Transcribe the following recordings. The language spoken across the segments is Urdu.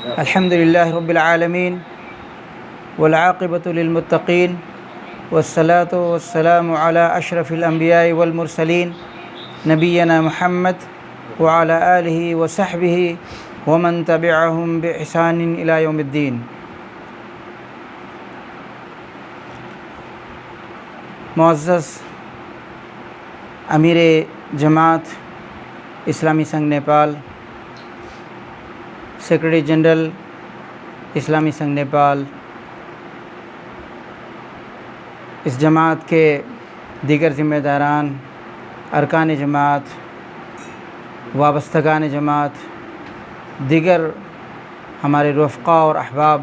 الحمد للہ رب العالمین والعاقبۃ للمتقین والصلاۃ والسلام علی اشرف الانبیاء والمرسلین نبینا محمد وعلی آلہ وصحبہ ومن تبعہم بإحسان الی یوم الدین۔ معزز امیر جماعت اسلامی سنگھ نیپال، سیکرٹری جنرل اسلامی سنگھ نیپال، اس جماعت کے دیگر ذمہ داران، ارکان جماعت، وابستگان جماعت، دیگر ہمارے رفقا اور احباب،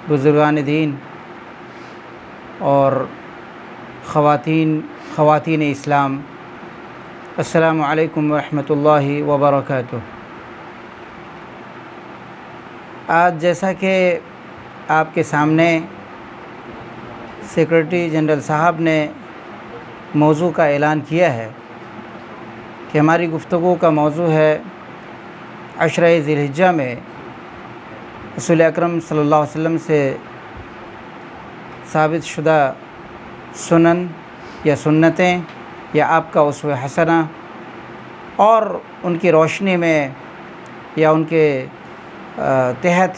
بزرگان دین اور خواتین اسلام، السلام علیکم ورحمۃ اللہ وبرکاتہ۔ آج جیسا کہ آپ کے سامنے سیکرٹری جنرل صاحب نے موضوع کا اعلان کیا ہے کہ ہماری گفتگو کا موضوع ہے عشرہ ذی الحجہ میں رسول اکرم صلی اللہ علیہ وسلم سے ثابت شدہ سنن یا سنتیں یا آپ کا اسوہ حسنہ، اور ان کی روشنی میں یا ان کے تحت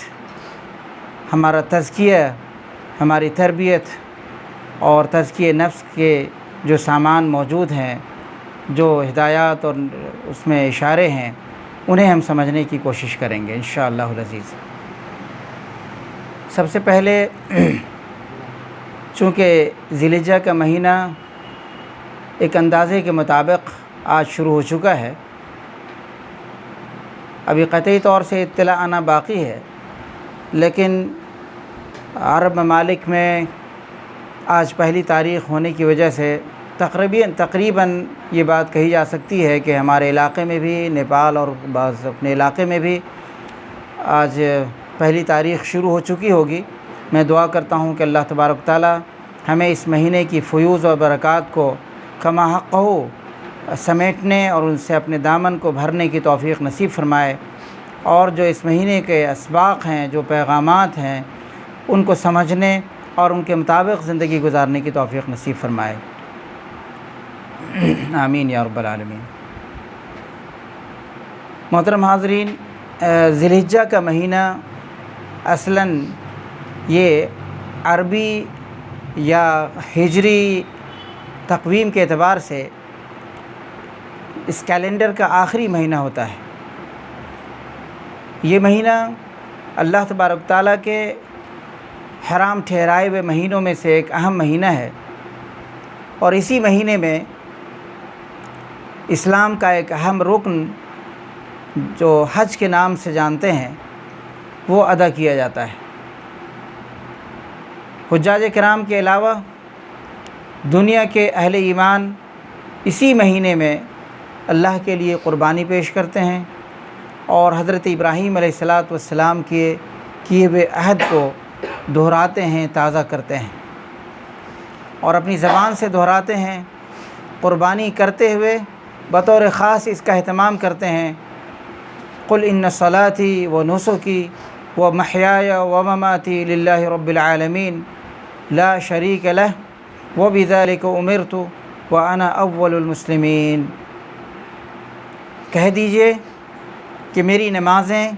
ہمارا تزکیہ، ہماری تربیت اور تزکیہ نفس کے جو سامان موجود ہیں، جو ہدایات اور اس میں اشارے ہیں، انہیں ہم سمجھنے کی کوشش کریں گے انشاءاللہ العزیز۔ سب سے پہلے چونکہ ذی الحجہ کا مہینہ ایک اندازے کے مطابق آج شروع ہو چکا ہے، ابھی قطعی طور سے اطلاع آنا باقی ہے، لیکن عرب ممالک میں آج پہلی تاریخ ہونے کی وجہ سے تقریباً یہ بات کہی جا سکتی ہے کہ ہمارے علاقے میں بھی، نیپال اور بعض اپنے علاقے میں بھی آج پہلی تاریخ شروع ہو چکی ہوگی۔ میں دعا کرتا ہوں کہ اللہ تبارک تعالی ہمیں اس مہینے کی فیوض اور برکات کو کما حق ہو سمیٹنے اور ان سے اپنے دامن کو بھرنے کی توفیق نصیب فرمائے، اور جو اس مہینے کے اسباق ہیں، جو پیغامات ہیں، ان کو سمجھنے اور ان کے مطابق زندگی گزارنے کی توفیق نصیب فرمائے، آمین یا رب العالمین۔ محترم حاضرین، ذی الحجہ کا مہینہ اصلاً یہ عربی یا ہجری تقویم کے اعتبار سے اس کیلنڈر کا آخری مہینہ ہوتا ہے۔ یہ مہینہ اللہ تبارک تعالیٰ کے حرام ٹھہرائے ہوئے مہینوں میں سے ایک اہم مہینہ ہے، اور اسی مہینے میں اسلام کا ایک اہم رکن جو حج کے نام سے جانتے ہیں وہ ادا کیا جاتا ہے۔ حجاج کرام کے علاوہ دنیا کے اہل ایمان اسی مہینے میں اللہ کے لیے قربانی پیش کرتے ہیں، اور حضرت ابراہیم علیہ السلام کے کیے ہوئے عہد کو دہراتے ہیں، تازہ کرتے ہیں، اور اپنی زبان سے دہراتے ہیں، قربانی کرتے ہوئے بطور خاص اس کا اہتمام کرتے ہیں، قل ان صلاتی و نسکی و محیای و مماتی للہ رب العالمین لا شریک لہ وبذلک امرت وانا اول المسلمین۔ کہہ دیجئے کہ میری نمازیں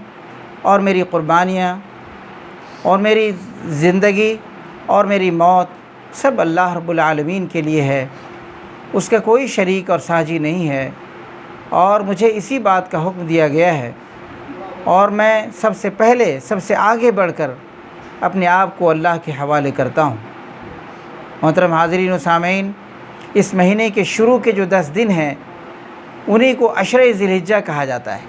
اور میری قربانیاں اور میری زندگی اور میری موت سب اللہ رب العالمین کے لیے ہے، اس کا کوئی شریک اور ساجی نہیں ہے، اور مجھے اسی بات کا حکم دیا گیا ہے، اور میں سب سے پہلے، سب سے آگے بڑھ کر اپنے آپ کو اللہ کے حوالے کرتا ہوں۔ محترم حاضرین و سامعین، اس مہینے کے شروع کے جو 10 دن ہیں انہیں کو عشرہ ذی الحجہ کہا جاتا ہے۔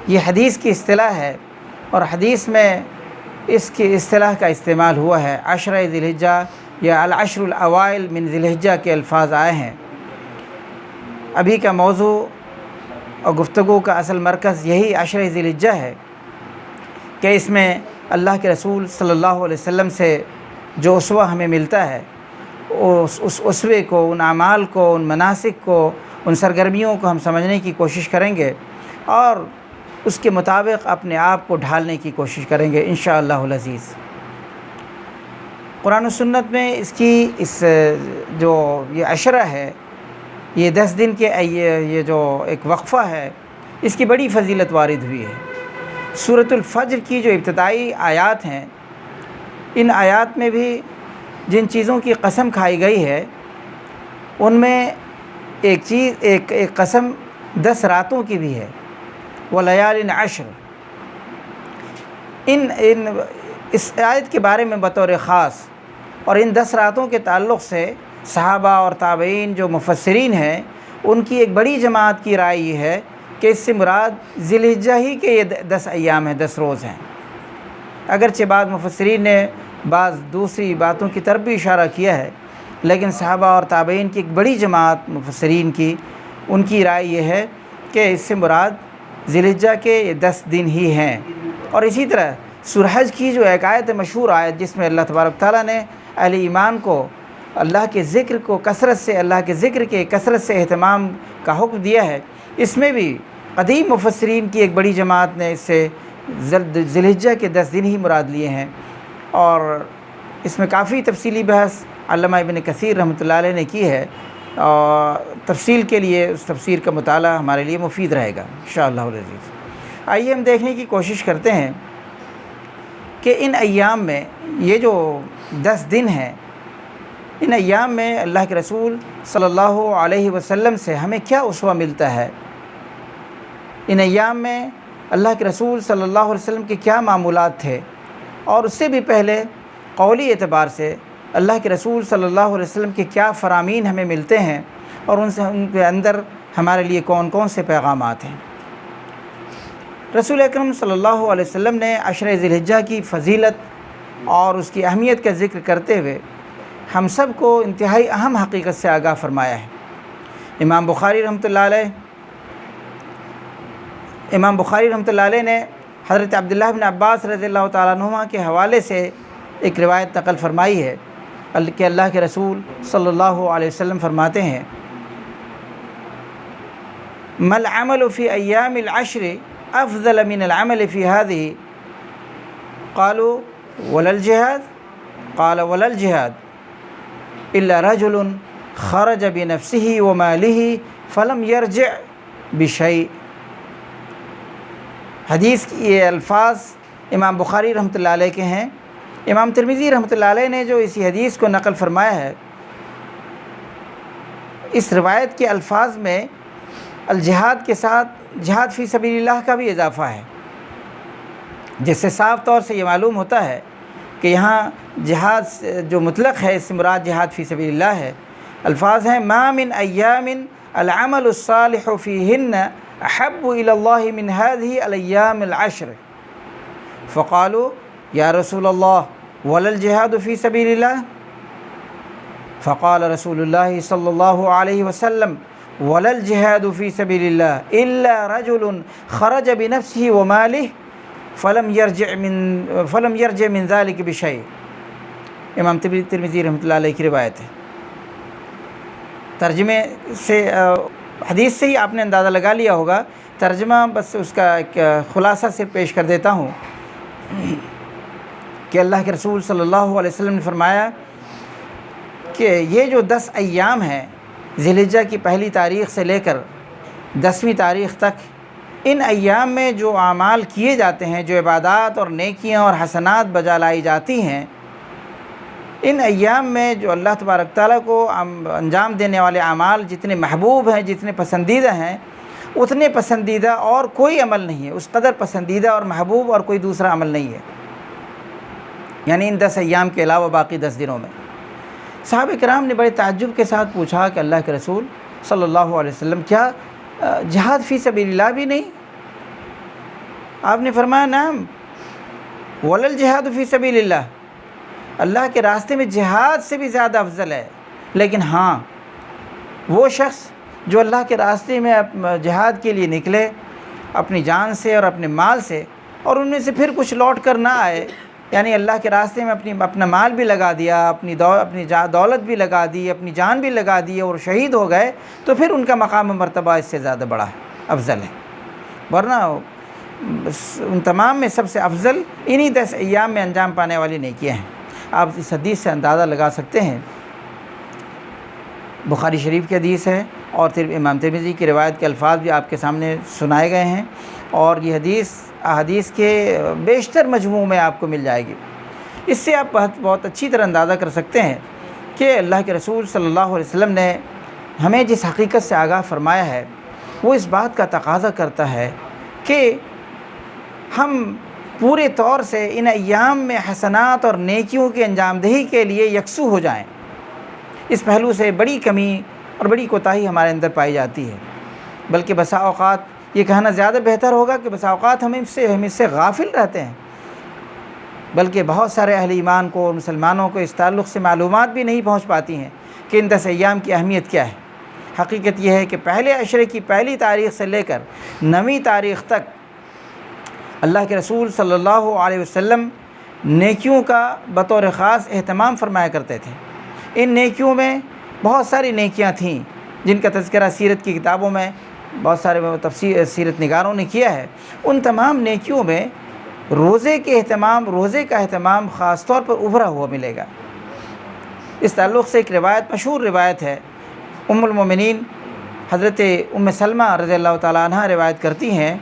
یہ حدیث کی اصطلاح ہے، اور حدیث میں اس کی اصطلاح کا استعمال ہوا ہے۔ عشرہ ذی الحجہ یا العشر الاوائل من ذی الحجہ کے الفاظ آئے ہیں۔ ابھی کا موضوع اور گفتگو کا اصل مرکز یہی عشرہ ذی الحجہ ہے کہ اس میں اللہ کے رسول صلی اللہ علیہ وسلم سے جو اسوہ ہمیں ملتا ہے، اس اسوے کو، ان اعمال کو، ان مناسک کو، ان سرگرمیوں کو ہم سمجھنے کی کوشش کریں گے، اور اس کے مطابق اپنے آپ کو ڈھالنے کی کوشش کریں گے انشاءاللہ العزیز۔ قرآن و سنت میں اس کی جو یہ عشرہ ہے، یہ 10 دن کے یہ جو ایک وقفہ ہے، اس کی بڑی فضیلت وارد ہوئی ہے۔ سورۃ الفجر کی جو ابتدائی آیات ہیں، ان آیات میں بھی جن چیزوں کی قسم کھائی گئی ہے، ان میں ایک قسم 10 راتوں کی بھی ہے، وَلَيَالٍ عَشْرٍ۔ اس آیت کے بارے میں بطور خاص اور ان 10 راتوں کے تعلق سے صحابہ اور تابعین جو مفسرین ہیں، ان کی ایک بڑی جماعت کی رائے یہ ہے کہ اس سے مراد ذی الحجہ ہی کے یہ 10 ایام ہیں، 10 روز ہیں۔ اگرچہ بعض مفسرین نے بعض دوسری باتوں کی طرف بھی اشارہ کیا ہے، لیکن صحابہ اور تابعین کی ایک بڑی جماعت مفسرین کی، ان کی رائے یہ ہے کہ اس سے مراد ذی الحجہ کے یہ 10 دن ہی ہیں۔ اور اسی طرح سورہ حج کی جو ایک آیت مشہور آیت، جس میں اللہ تبارک تعالیٰ نے اہل ایمان کو اللہ کے ذکر کو اللہ کے ذکر کے کثرت سے اہتمام کا حکم دیا ہے، اس میں بھی قدیم مفسرین کی ایک بڑی جماعت نے اس سے ذی الحجہ کے 10 دن ہی مراد لیے ہیں۔ اور اس میں کافی تفصیلی بحث علامہ ابن کثیر رحمۃ اللہ علیہ نے کی ہے، اور تفصیل کے لیے اس تفسیر کا مطالعہ ہمارے لیے مفید رہے گا انشاءاللہ العزیز۔ آئیے ہم دیکھنے کی کوشش کرتے ہیں کہ ان ایام میں یہ جو 10 دن ہیں، ان ایام میں اللہ کے رسول صلی اللہ علیہ وسلم سے ہمیں کیا اسوہ ملتا ہے، ان ایام میں اللہ کے رسول صلی اللہ علیہ وسلم کے کیا معمولات تھے، اور اس سے بھی پہلے قولی اعتبار سے اللہ کے رسول صلی اللہ علیہ وسلم کے کیا فرامین ہمیں ملتے ہیں، اور ان کے اندر ہمارے لیے کون کون سے پیغامات ہیں۔ رسول اکرم صلی اللہ علیہ وسلم نے عشرہ ذی الحجہ کی فضیلت اور اس کی اہمیت کا ذکر کرتے ہوئے ہم سب کو انتہائی اہم حقیقت سے آگاہ فرمایا ہے۔ امام بخاری رحمۃ اللہ علیہ نے حضرت عبداللہ بن عباس رضی اللہ تعالیٰ عنہما کے حوالے سے ایک روایت نقل فرمائی ہے کہ اللہ کے رسول صلی اللہ علیہ وسلم فرماتے ہیں، ما العمل فی ایام العشر افضل من العمل فی هذه، قالوا ولا الجهاد، قال ولا الجهاد الا رجل خرج بنفسه وماله فلم يرجع بشيء۔ حدیث کی یہ الفاظ امام بخاری رحمۃ اللہ علیہ کے ہیں۔ امام ترمذی رحمۃ اللہ علیہ نے جو اسی حدیث کو نقل فرمایا ہے، اس روایت کے الفاظ میں الجہاد کے ساتھ جہاد فی سبیل اللہ کا بھی اضافہ ہے، جس سے صاف طور سے یہ معلوم ہوتا ہے کہ یہاں جہاد جو مطلق ہے، اس سے مراد جہاد فی سبیل اللہ ہے۔ الفاظ ہیں، ما من ایام العمل الصالح فیہن احب الی اللہ من هذه الايام العشر، فقالوا یا رسول اللہ ولا الجہاد فی سبیل اللہ، فقال رسول اللہ صلی اللہ علیہ وسلم ولا الجہاد فی سبیل اللہ الا رجل خرج بنفسه وماله فلم يرجع من ذلك بشيء۔ امام ترمذی رحمۃ اللہ علیہ کی روایت ہے۔ ترجمے سے حدیث سے ہی آپ نے اندازہ لگا لیا ہوگا، ترجمہ بس اس کا ایک خلاصہ سے پیش کر دیتا ہوں کہ اللہ کے رسول صلی اللہ علیہ وسلم نے فرمایا کہ یہ جو 10 ایام ہیں، ذی الحجہ کی پہلی تاریخ سے لے کر 10ویں تاریخ تک، ان ایام میں جو اعمال کیے جاتے ہیں، جو عبادات اور نیکیاں اور حسنات بجا لائی جاتی ہیں، ان ایام میں جو اللہ تبارک تعالیٰ کو انجام دینے والے اعمال جتنے محبوب ہیں، جتنے پسندیدہ ہیں، اتنے پسندیدہ اور کوئی عمل نہیں ہے، اس قدر پسندیدہ اور محبوب اور کوئی دوسرا عمل نہیں ہے، یعنی ان 10 ایام کے علاوہ باقی 10 دنوں میں۔ صحابہ کرام نے بڑے تعجب کے ساتھ پوچھا کہ اللہ کے رسول صلی اللہ علیہ وسلم کیا جہاد فی سبیل اللہ بھی نہیں؟ آپ نے فرمایا نعم، ولا الجہاد فی سبیل اللہ، اللہ کے راستے میں جہاد سے بھی زیادہ افضل ہے، لیکن ہاں وہ شخص جو اللہ کے راستے میں جہاد کے لیے نکلے اپنی جان سے اور اپنے مال سے، اور ان میں سے پھر کچھ لوٹ کر نہ آئے، یعنی اللہ کے راستے میں اپنا مال بھی لگا دیا، اپنی دولت بھی لگا دی، اپنی جان بھی لگا دی اور شہید ہو گئے، تو پھر ان کا مقام و مرتبہ اس سے زیادہ بڑا ہے، افضل ہے۔ ورنہ ان تمام میں سب سے افضل انہی 10 ایام میں انجام پانے والی نیکیاں ہیں۔ آپ اس حدیث سے اندازہ لگا سکتے ہیں، بخاری شریف کی حدیث ہے اور امام ترمذی کی روایت کے الفاظ بھی آپ کے سامنے سنائے گئے ہیں، اور یہ حدیث احادیث کے بیشتر مجموع میں آپ کو مل جائے گی۔ اس سے آپ بہت اچھی طرح اندازہ کر سکتے ہیں کہ اللہ کے رسول صلی اللہ علیہ وسلم نے ہمیں جس حقیقت سے آگاہ فرمایا ہے وہ اس بات کا تقاضا کرتا ہے کہ ہم پورے طور سے ان ایام میں حسنات اور نیکیوں کی انجام دہی کے لیے یکسو ہو جائیں۔ اس پہلو سے بڑی کمی اور بڑی کوتاہی ہمارے اندر پائی جاتی ہے، بلکہ بسا اوقات یہ کہنا زیادہ بہتر ہوگا کہ بسا اوقات ہم اس سے غافل رہتے ہیں، بلکہ بہت سارے اہل ایمان کو اور مسلمانوں کو اس تعلق سے معلومات بھی نہیں پہنچ پاتی ہیں کہ ان 10 ایام کی اہمیت کیا ہے۔ حقیقت یہ ہے کہ پہلے عشرے کی پہلی تاریخ سے لے کر 9ویں تاریخ تک اللہ کے رسول صلی اللہ علیہ وسلم نیکیوں کا بطور خاص اہتمام فرمایا کرتے تھے۔ ان نیکیوں میں بہت ساری نیکیاں تھیں جن کا تذکرہ سیرت کی کتابوں میں بہت سارے سیرت نگاروں نے کیا ہے۔ ان تمام نیکیوں میں روزے کا اہتمام خاص طور پر ابھرا ہوا ملے گا۔ اس تعلق سے ایک روایت، مشہور روایت ہے، ام المومنین حضرت ام سلمہ رضی اللہ تعالیٰ عنہ روایت کرتی ہیں،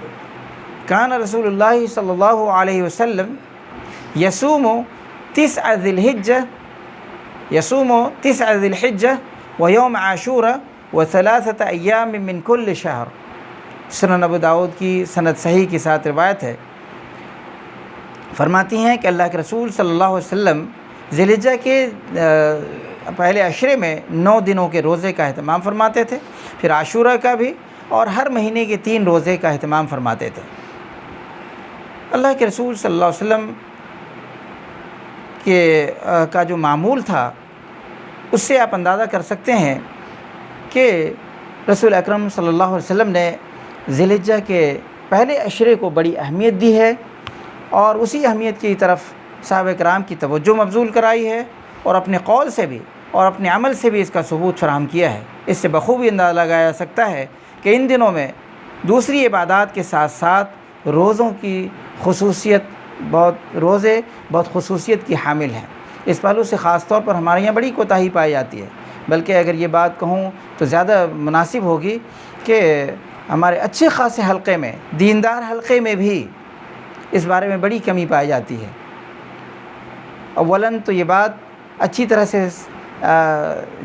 کان رسول اللہ صلی اللہ علیہ وسلم یصوم 9 ذی الحجہ ویوم عاشورہ و3 ایام من کل شہر۔ سنن ابو داؤد کی سند صحیح کے ساتھ روایت ہے، فرماتی ہیں کہ اللہ کے رسول صلی اللہ علیہ وسلم ذی الحجہ کے پہلے عشرے میں 9 دنوں کے روزے کا اہتمام فرماتے تھے، پھر عاشورہ کا بھی، اور ہر مہینے کے 3 روزے کا اہتمام فرماتے تھے۔ اللہ کے رسول صلی اللہ علیہ وسلم کا جو معمول تھا اس سے آپ اندازہ کر سکتے ہیں کہ رسول اکرم صلی اللہ علیہ وسلم نے ذی الحجہ کے پہلے عشرے کو بڑی اہمیت دی ہے، اور اسی اہمیت کی طرف صحابہ کرام کی توجہ مبذول کرائی ہے، اور اپنے قول سے بھی اور اپنے عمل سے بھی اس کا ثبوت فراہم کیا ہے۔ اس سے بخوبی اندازہ لگایا جا سکتا ہے کہ ان دنوں میں دوسری عبادات کے ساتھ ساتھ روزوں کی خصوصیت روزے بہت خصوصیت کی حامل ہیں۔ اس پہلو سے خاص طور پر ہمارے یہاں بڑی کوتاہی پائی جاتی ہے، بلکہ اگر یہ بات کہوں تو زیادہ مناسب ہوگی کہ ہمارے اچھے خاصے حلقے میں، دیندار حلقے میں بھی اس بارے میں بڑی کمی پائی جاتی ہے۔ اولاً تو یہ بات اچھی طرح سے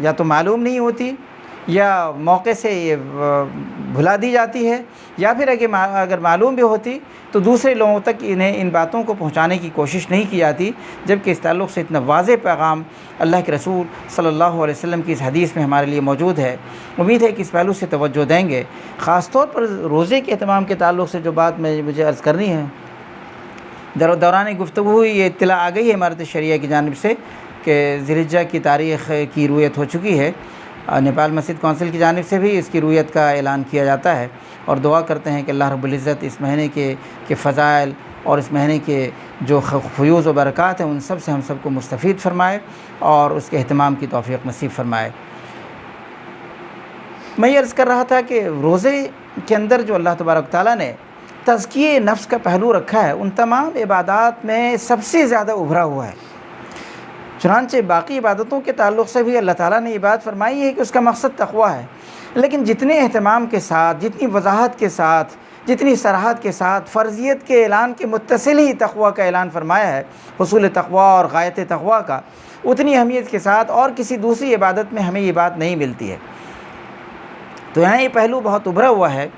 یا تو معلوم نہیں ہوتی، یا موقع سے یہ بھلا دی جاتی ہے، یا پھر اگر معلوم بھی ہوتی تو دوسرے لوگوں تک انہیں ان باتوں کو پہنچانے کی کوشش نہیں کی جاتی، جبکہ اس تعلق سے اتنا واضح پیغام اللہ کے رسول صلی اللہ علیہ وسلم کی اس حدیث میں ہمارے لیے موجود ہے۔ امید ہے کہ اس پہلو سے توجہ دیں گے۔ خاص طور پر روزے کے اہتمام کے تعلق سے جو بات مجھے عرض کرنی ہے، دوران گفتگو ہوئی یہ اطلاع آ گئی ہے امارت شریعہ کی جانب سے کہ ذی الحجہ کی تاریخ کی رویت ہو چکی ہے۔ نیپال مسجد کونسل کی جانب سے بھی اس کی رویت کا اعلان کیا جاتا ہے، اور دعا کرتے ہیں کہ اللہ رب العزت اس مہینے کے فضائل اور اس مہینے کے جو فیوز و برکات ہیں ان سب سے ہم سب کو مستفید فرمائے اور اس کے اہتمام کی توفیق نصیب فرمائے۔ میں یہ عرض کر رہا تھا کہ روزے کے اندر جو اللہ تبارک تعالیٰ نے تزکیے نفس کا پہلو رکھا ہے ان تمام عبادات میں سب سے زیادہ ابھرا ہوا ہے۔ چنانچہ باقی عبادتوں کے تعلق سے بھی اللہ تعالیٰ نے یہ بات فرمائی ہے کہ اس کا مقصد تقویٰ ہے، لیکن جتنے اہتمام کے ساتھ، جتنی وضاحت کے ساتھ، جتنی صراحت کے ساتھ فرضیت کے اعلان کے متصل ہی تقویٰ کا اعلان فرمایا ہے، حصول تقویٰ اور غایت تقویٰ کا، اتنی اہمیت کے ساتھ اور کسی دوسری عبادت میں ہمیں یہ بات نہیں ملتی ہے۔ تو یہاں یہ پہلو بہت ابھرا ہوا ہے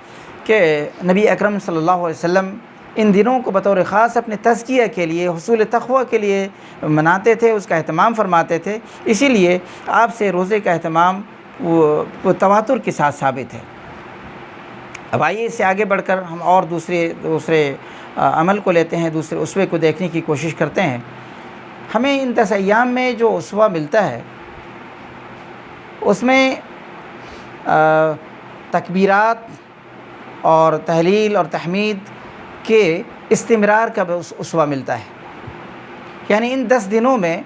کہ نبی اکرم صلی اللہ علیہ وسلم ان دنوں کو بطور خاص اپنے تزکیہ کے لیے، حصول تقویٰ کے لیے مناتے تھے، اس کا اہتمام فرماتے تھے۔ اسی لیے آپ سے روزے کا اہتمام وہ تواتر کے ساتھ ثابت ہے۔ اب آئیے اس سے آگے بڑھ کر ہم اور دوسرے عمل کو لیتے ہیں، دوسرے اسوے کو دیکھنے کی کوشش کرتے ہیں۔ ہمیں ان 10 ایام میں جو اسوہ ملتا ہے اس میں تکبیرات اور تحلیل اور تحمید کے استمرار کا اسوہ ملتا ہے، یعنی ان 10 دنوں میں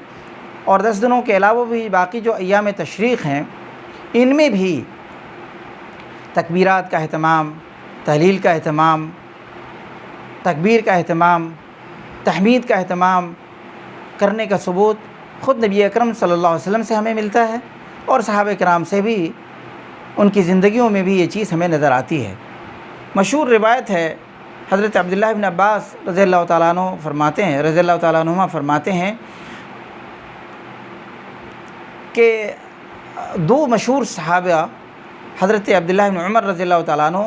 اور 10 دنوں کے علاوہ بھی باقی جو ایام تشریق ہیں ان میں بھی تکبیرات کا اہتمام، تحلیل کا اہتمام تکبیر کا اہتمام، تحمید کا اہتمام کرنے کا ثبوت خود نبی اکرم صلی اللہ علیہ وسلم سے ہمیں ملتا ہے، اور صحابہ کرام سے بھی، ان کی زندگیوں میں بھی یہ چیز ہمیں نظر آتی ہے۔ مشہور روایت ہے، حضرت عبداللہ بن عباس رضی اللہ تعالیٰ عنہ فرماتے ہیں، رضی اللہ تعالیٰ عنہما فرماتے ہیں کہ دو مشہور صحابہ حضرت عبداللہ بن عمر رضی اللہ تعالیٰ عنہ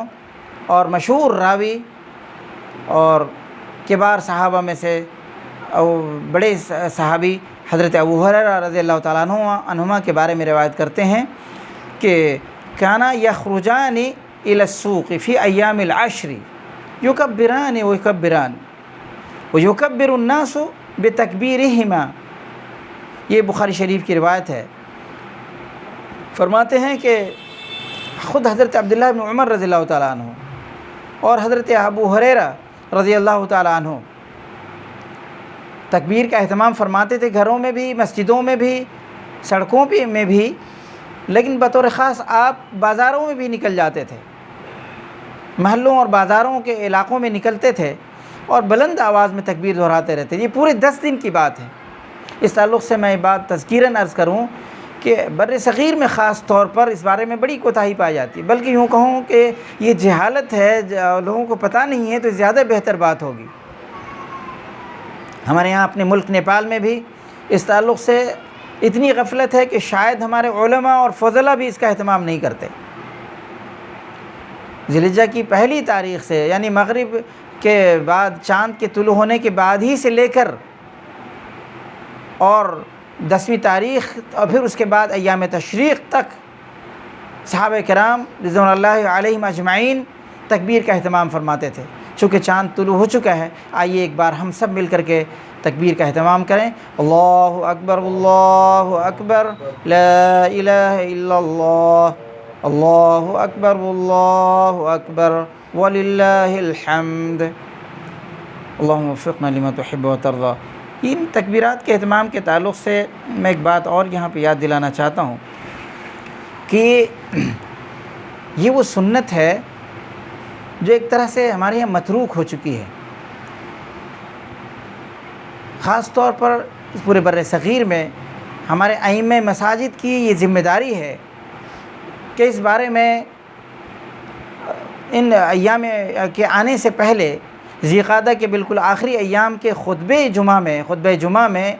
اور مشہور راوی اور کبار صحابہ میں سے بڑے صحابی حضرت ابو ہریرہ رضی اللہ تعالیٰ عنہما کے بارے میں روایت کرتے ہیں کہ کانا یخرجان الی السوق فی ایام العشر یکبران ویکبران ویکبر الناس بتکبیرہما۔ یہ بخاری شریف کی روایت ہے۔ فرماتے ہیں کہ خود حضرت عبداللہ بن عمر رضی اللہ تعالیٰ عنہ اور حضرت ابو ہریرہ رضی اللہ تعالیٰ عنہ تکبیر کا اہتمام فرماتے تھے، گھروں میں بھی، مسجدوں میں بھی، سڑکوں میں بھی، لیکن بطور خاص آپ بازاروں میں بھی نکل جاتے تھے، محلوں اور بازاروں کے علاقوں میں نکلتے تھے اور بلند آواز میں تکبیر دہراتے رہتے۔ یہ پورے 10 دن کی بات ہے۔ اس تعلق سے میں بات تذکیراً عرض کروں کہ بر صغیر میں خاص طور پر اس بارے میں بڑی کوتاہی پائی جاتی ہے، بلکہ یوں کہوں کہ یہ جہالت ہے، لوگوں کو پتہ نہیں ہے، تو زیادہ بہتر بات ہوگی۔ ہمارے یہاں اپنے ملک نیپال میں بھی اس تعلق سے اتنی غفلت ہے کہ شاید ہمارے علماء اور فضلاء بھی اس کا اہتمام نہیں کرتے۔ ذی الحجہ کی پہلی تاریخ سے، یعنی مغرب کے بعد، چاند کے طلوع ہونے کے بعد ہی سے لے کر اور 10ویں تاریخ اور پھر اس کے بعد ایام تشریق تک صحابہ کرام رضوان اللہ علیہم اجمعین تکبیر کا اہتمام فرماتے تھے۔ چونکہ چاند طلوع ہو چکا ہے، آئیے ایک بار ہم سب مل کر کے تکبیر کا اہتمام کریں۔ اللہ اکبر، اللہ اکبر، لا الہ الا اللہ، اللہ اکبر، اللہ اکبر، وللہ الحمد، اللہم وفقنا لما تحب وترضى۔ ان تکبیرات کے اہتمام کے تعلق سے میں ایک بات اور یہاں پہ یاد دلانا چاہتا ہوں کہ یہ وہ سنت ہے جو ایک طرح سے ہمارے یہاں متروک ہو چکی ہے۔ خاص طور پر اس پورے بر صغیر میں ہمارے ائمہ مساجد کی یہ ذمہ داری ہے کہ اس بارے میں ان ایام کے آنے سے پہلے، ذی القعدہ کے بالکل آخری ایام کے خطبہ جمعہ میں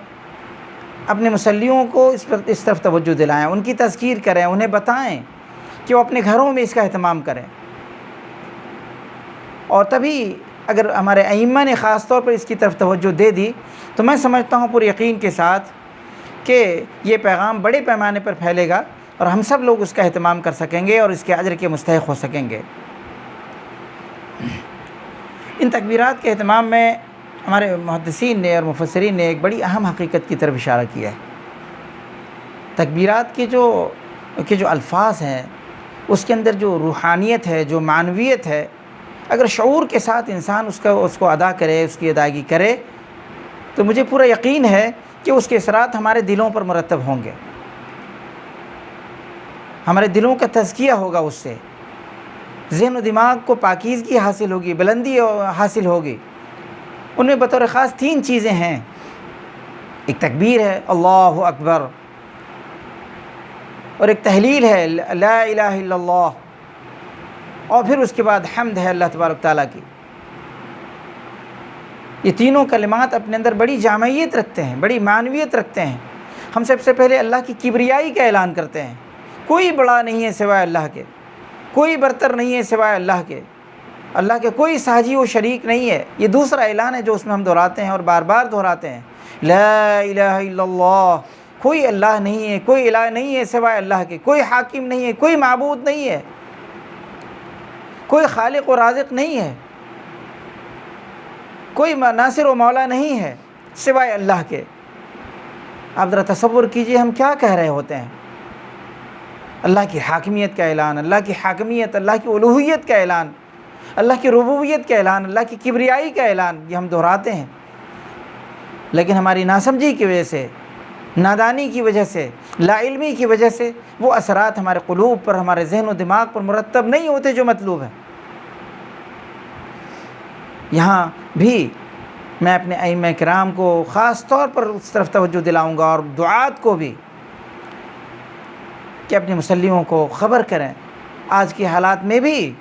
اپنے مصلیوں کو اس طرف توجہ دلائیں، ان کی تذکیر کریں، انہیں بتائیں کہ وہ اپنے گھروں میں اس کا اہتمام کریں۔ اور تبھی اگر ہمارے ائمہ نے خاص طور پر اس کی طرف توجہ دے دی تو میں سمجھتا ہوں پورے یقین کے ساتھ کہ یہ پیغام بڑے پیمانے پر پھیلے گا اور ہم سب لوگ اس کا اہتمام کر سکیں گے اور اس کے اجر کے مستحق ہو سکیں گے۔ ان تکبیرات کے اہتمام میں ہمارے محدثین نے اور مفسرین نے ایک بڑی اہم حقیقت کی طرف اشارہ کیا ہے۔ تکبیرات کے جو الفاظ ہیں، اس کے اندر جو روحانیت ہے، جو معنویت ہے، اگر شعور کے ساتھ انسان اس کو ادا کرے، اس کی ادائیگی کرے، تو مجھے پورا یقین ہے کہ اس کے اثرات ہمارے دلوں پر مرتب ہوں گے، ہمارے دلوں کا تزکیہ ہوگا، اس سے ذہن و دماغ کو پاکیزگی حاصل ہوگی، بلندی حاصل ہوگی۔ ان میں بطور خاص 3 چیزیں ہیں۔ ایک تکبیر ہے اللہ اکبر، اور ایک تحلیل ہے لا الہ الا اللہ، اور پھر اس کے بعد حمد ہے اللہ تبارک تعالیٰ کی۔ یہ تینوں کلمات اپنے اندر بڑی جامعیت رکھتے ہیں، بڑی معنویت رکھتے ہیں۔ ہم سب سے پہلے اللہ کی کبریائی کا اعلان کرتے ہیں، کوئی بڑا نہیں ہے سوائے اللہ کے، کوئی برتر نہیں ہے سوائے اللہ کے، اللہ کے کوئی ساجی و شریک نہیں ہے۔ یہ دوسرا اعلان ہے جو اس میں ہم دہراتے ہیں اور بار بار دہراتے ہیں، لا الہ الا اللہ، کوئی اللہ نہیں ہے، کوئی الہ نہیں ہے سوائے اللہ کے، کوئی حاکم نہیں ہے، کوئی معبود نہیں ہے، کوئی خالق و رازق نہیں ہے، کوئی ناصر و مولا نہیں ہے سوائے اللہ کے۔ آپ ذرا تصور کیجئے ہم کیا کہہ رہے ہوتے ہیں۔ اللہ کی حاکمیت کا اعلان، اللہ کی حاکمیت، اللہ کی الوہیت کا اعلان، اللہ کی ربوبیت کا اعلان، اللہ کی کبریائی کا اعلان، یہ ہم دہراتے ہیں، لیکن ہماری ناسمجھی کی وجہ سے، نادانی کی وجہ سے، لا علمی کی وجہ سے وہ اثرات ہمارے قلوب پر، ہمارے ذہن و دماغ پر مرتب نہیں ہوتے جو مطلوب ہے۔ یہاں بھی میں اپنے ائمہ کرام کو خاص طور پر اس طرف توجہ دلاؤں گا، اور دعات کو بھی، کہ اپنے مسلموں کو خبر کریں۔ آج کے حالات میں بھی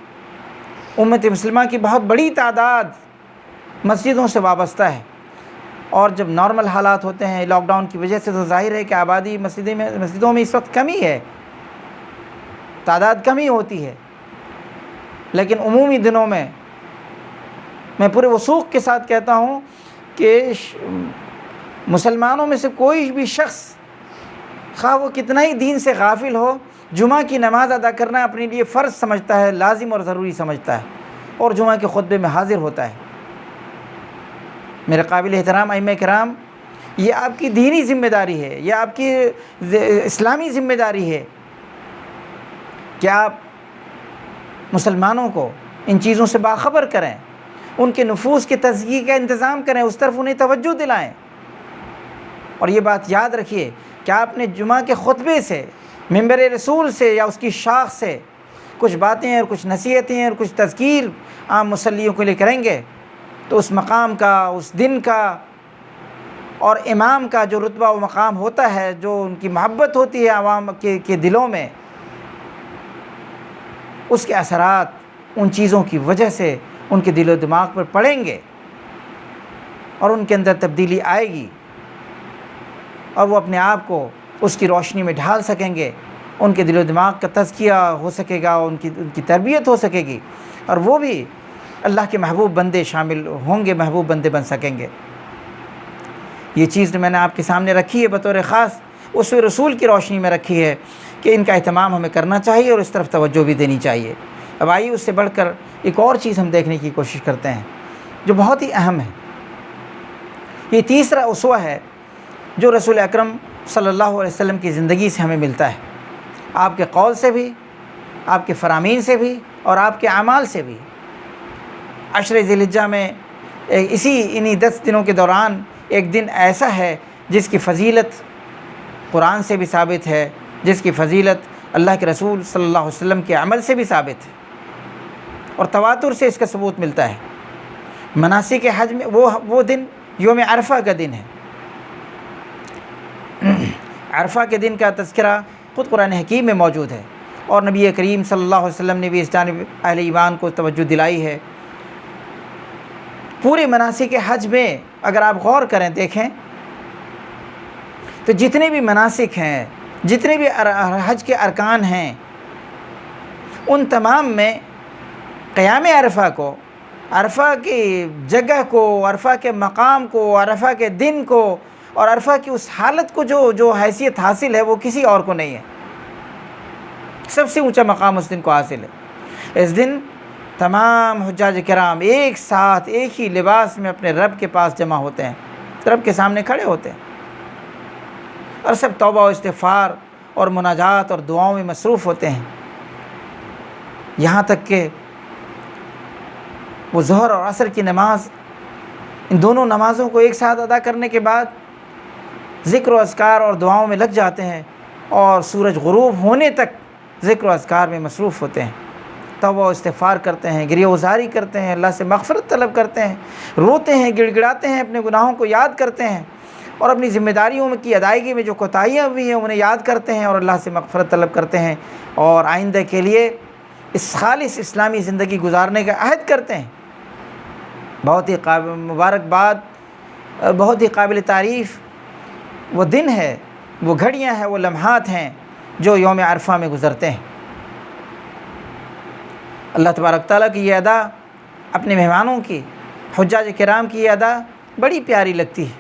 امت مسلمہ کی بہت بڑی تعداد مسجدوں سے وابستہ ہے، اور جب نارمل حالات ہوتے ہیں لاک ڈاؤن کی وجہ سے، تو ظاہر ہے کہ آبادی مسجدوں میں اس وقت کمی ہے، تعداد کمی ہوتی ہے، لیکن عمومی دنوں میں میں پورے وثوق کے ساتھ کہتا ہوں کہ مسلمانوں میں سے کوئی بھی شخص، خواہ وہ کتنا ہی دین سے غافل ہو، جمعہ کی نماز ادا کرنا اپنے لیے فرض سمجھتا ہے، لازم اور ضروری سمجھتا ہے، اور جمعہ کے خطبے میں حاضر ہوتا ہے۔ میرے قابل احترام ائمہ کرام، یہ آپ کی دینی ذمہ داری ہے، یہ آپ کی اسلامی ذمہ داری ہے کہ آپ مسلمانوں کو ان چیزوں سے باخبر کریں، ان کے نفوس کے تزکیے کا انتظام کریں، اس طرف انہیں توجہ دلائیں۔ اور یہ بات یاد رکھیے کہ آپ نے جمعہ کے خطبے سے، منبر رسول سے یا اس کی شاخ سے کچھ باتیں اور کچھ نصیحتیں اور کچھ تذکیر عام مسلیوں کے لیے کریں گے، تو اس مقام کا، اس دن کا اور امام کا جو رتبہ و مقام ہوتا ہے، جو ان کی محبت ہوتی ہے عوام کے دلوں میں، اس کے اثرات ان چیزوں کی وجہ سے ان کے دل و دماغ پر پڑیں گے، اور ان کے اندر تبدیلی آئے گی، اور وہ اپنے آپ کو اس کی روشنی میں ڈھال سکیں گے، ان کے دل و دماغ کا تزکیہ ہو سکے گا، ان کی تربیت ہو سکے گی، اور وہ بھی اللہ کے محبوب بندے شامل ہوں گے، محبوب بندے بن سکیں گے۔ یہ چیز میں نے آپ کے سامنے رکھی ہے، بطور خاص اسوہ رسول کی روشنی میں رکھی ہے کہ ان کا اہتمام ہمیں کرنا چاہیے، اور اس طرف توجہ بھی دینی چاہیے۔ اب آئیے اس سے بڑھ کر ایک اور چیز ہم دیکھنے کی کوشش کرتے ہیں جو بہت ہی اہم ہے۔ یہ تیسرا اسوہ ہے جو رسول اکرم صلی اللہ علیہ وسلم کی زندگی سے ہمیں ملتا ہے، آپ کے قول سے بھی، آپ کے فرامین سے بھی، اور آپ کے اعمال سے بھی۔ عشر ذی الحجہ میں انہی 10 دنوں کے دوران ایک دن ایسا ہے جس کی فضیلت قرآن سے بھی ثابت ہے، جس کی فضیلت اللہ کے رسول صلی اللہ علیہ وسلم کے عمل سے بھی ثابت ہے، اور تواتر سے اس کا ثبوت ملتا ہے۔ مناسک حج میں وہ دن یوم عرفہ کا دن ہے۔ عرفہ کے دن کا تذکرہ خود قرآن حکیم میں موجود ہے، اور نبی کریم صلی اللہ علیہ وسلم نے بھی اس جانب اہل ایمان کو توجہ دلائی ہے۔ پورے مناسک حج میں اگر آپ غور کریں، دیکھیں تو جتنے بھی مناسک ہیں، جتنے بھی حج کے ارکان ہیں، ان تمام میں قیام عرفہ کو، عرفہ کی جگہ کو، عرفہ کے مقام کو، عرفہ کے دن کو، اور عرفہ کی اس حالت کو جو حیثیت حاصل ہے، وہ کسی اور کو نہیں ہے۔ سب سے اونچا مقام اس دن کو حاصل ہے۔ اس دن تمام حجاج کرام ایک ساتھ ایک ہی لباس میں اپنے رب کے پاس جمع ہوتے ہیں، رب کے سامنے کھڑے ہوتے ہیں، اور سب توبہ و استغفار اور مناجات اور دعاؤں میں مصروف ہوتے ہیں، یہاں تک کہ وہ ظہر اور عصر کی نماز، ان دونوں نمازوں کو ایک ساتھ ادا کرنے کے بعد ذکر و اذکار اور دعاؤں میں لگ جاتے ہیں، اور سورج غروب ہونے تک ذکر و اذکار میں مصروف ہوتے ہیں، توبہ و استغفار کرتے ہیں، گریہ وزاری کرتے ہیں، اللہ سے مغفرت طلب کرتے ہیں، روتے ہیں، گڑ گڑاتے ہیں، اپنے گناہوں کو یاد کرتے ہیں، اور اپنی ذمہ داریوں کی ادائیگی میں جو کوتاہیاں ہوئی ہیں انہیں یاد کرتے ہیں، اور اللہ سے مغفرت طلب کرتے ہیں، اور آئندہ کے لیے اس خالص اسلامی زندگی گزارنے کا عہد کرتے ہیں۔ بہت ہی مبارکباد، بہت ہی قابل تعریف وہ دن ہے، وہ گھڑیاں ہیں، وہ لمحات ہیں جو یوم عرفہ میں گزرتے ہیں۔ اللہ تبارک تعالیٰ کی یہ ادا، اپنے مہمانوں کی، حجاج کرام کی یہ ادا بڑی پیاری لگتی ہے۔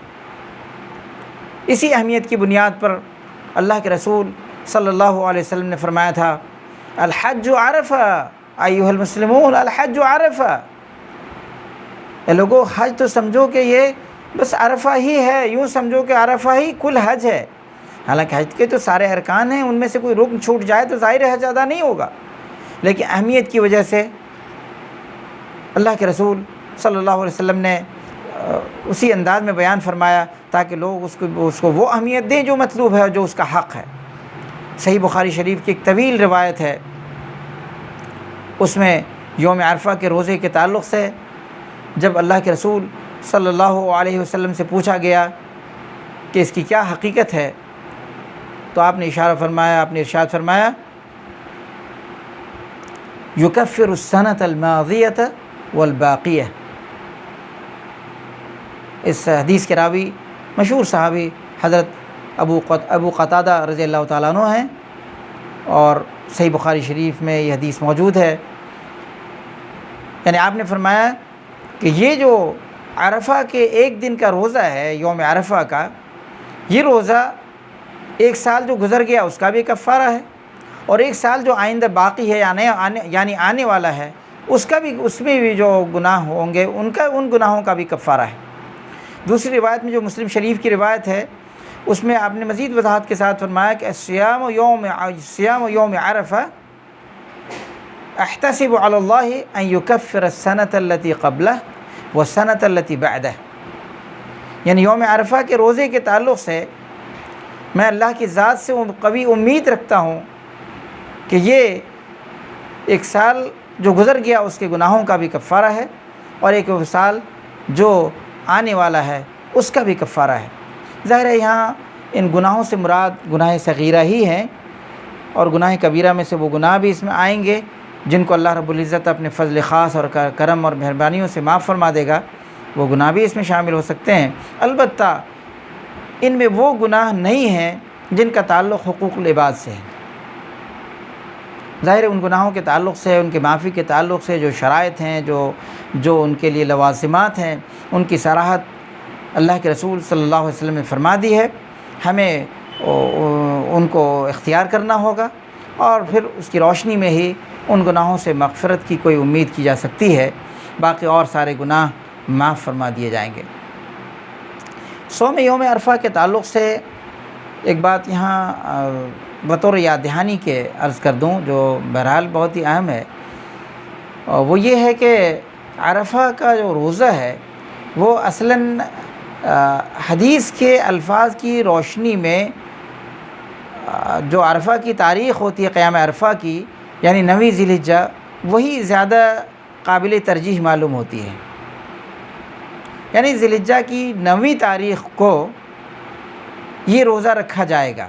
اسی اہمیت کی بنیاد پر اللہ کے رسول صلی اللہ علیہ وسلم نے فرمایا تھا، الحج عرفہ ایھا المسلمون، الحج عرفہ، اے لوگو حج تو سمجھو کہ یہ بس عرفہ ہی ہے، یوں سمجھو کہ عرفہ ہی کل حج ہے۔ حالانکہ حج کے تو سارے ارکان ہیں، ان میں سے کوئی رکن چھوٹ جائے تو ظاہر حج ادا نہیں ہوگا، لیکن اہمیت کی وجہ سے اللہ کے رسول صلی اللہ علیہ وسلم نے اسی انداز میں بیان فرمایا تاکہ لوگ اس کو وہ اہمیت دیں جو مطلوب ہے اور جو اس کا حق ہے۔ صحیح بخاری شریف کی ایک طویل روایت ہے، اس میں یوم عرفہ کے روزے کے تعلق سے جب اللہ کے رسول صلی اللہ علیہ وسلم سے پوچھا گیا کہ اس کی کیا حقیقت ہے، تو آپ نے ارشاد فرمایا یکفر السنۃ الماضیۃ والباقیہ۔ اس حدیث کے راوی مشہور صحابی حضرت ابو قتادہ رضی اللہ تعالیٰ عنہ ہیں، اور صحیح بخاری شریف میں یہ حدیث موجود ہے۔ یعنی آپ نے فرمایا کہ یہ جو عرفہ کے ایک دن کا روزہ ہے، یوم عرفہ کا، یہ روزہ ایک سال جو گزر گیا اس کا بھی کفارہ ہے، اور ایک سال جو آئندہ باقی ہے یعنی آنے والا ہے اس میں بھی جو گناہ ہوں گے ان گناہوں کا بھی کفارہ ہے۔ دوسری روایت میں جو مسلم شریف کی روایت ہے، اس میں آپ نے مزید وضاحت کے ساتھ فرمایا کہ صیام یوم عرفہ احتسب علی اللہ ان یکفر السنۃ التی قبلہ والسنۃ التی بعدہ۔ یعنی یوم عرفہ کے روزے کے تعلق سے میں اللہ کی ذات سے قوی امید رکھتا ہوں کہ یہ ایک سال جو گزر گیا اس کے گناہوں کا بھی کفارہ ہے، اور ایک سال جو آنے والا ہے اس کا بھی کفارہ ہے۔ ظاہر ہے یہاں ان گناہوں سے مراد گناہ صغیرہ ہی ہیں، اور گناہ کبیرہ میں سے وہ گناہ بھی اس میں آئیں گے جن کو اللہ رب العزت اپنے فضل خاص اور کرم اور مہربانیوں سے معاف فرما دے گا، وہ گناہ بھی اس میں شامل ہو سکتے ہیں۔ البتہ ان میں وہ گناہ نہیں ہیں جن کا تعلق حقوق العباد سے ہے۔ ظاہر ان گناہوں کے تعلق سے، ان کے معافی کے تعلق سے جو شرائط ہیں، جو ان کے لیے لوازمات ہیں، ان کی صراحت اللہ کے رسول صلی اللہ علیہ وسلم نے فرما دی ہے۔ ہمیں ان کو اختیار کرنا ہوگا، اور پھر اس کی روشنی میں ہی ان گناہوں سے مغفرت کی کوئی امید کی جا سکتی ہے، باقی اور سارے گناہ معاف فرما دیے جائیں گے۔ صوم یوم عرفہ کے تعلق سے ایک بات یہاں بطور یاد دہانی کے عرض کر دوں، جو بہرحال بہت ہی اہم ہے، وہ یہ ہے کہ عرفہ کا جو روزہ ہے وہ اصلاً حدیث کے الفاظ کی روشنی میں جو عرفہ کی تاریخ ہوتی ہے قیام عرفہ کی، یعنی 9 ذی الحجہ، وہی زیادہ قابل ترجیح معلوم ہوتی ہے۔ یعنی ذی الحجہ کی 9ویں تاریخ کو یہ روزہ رکھا جائے گا۔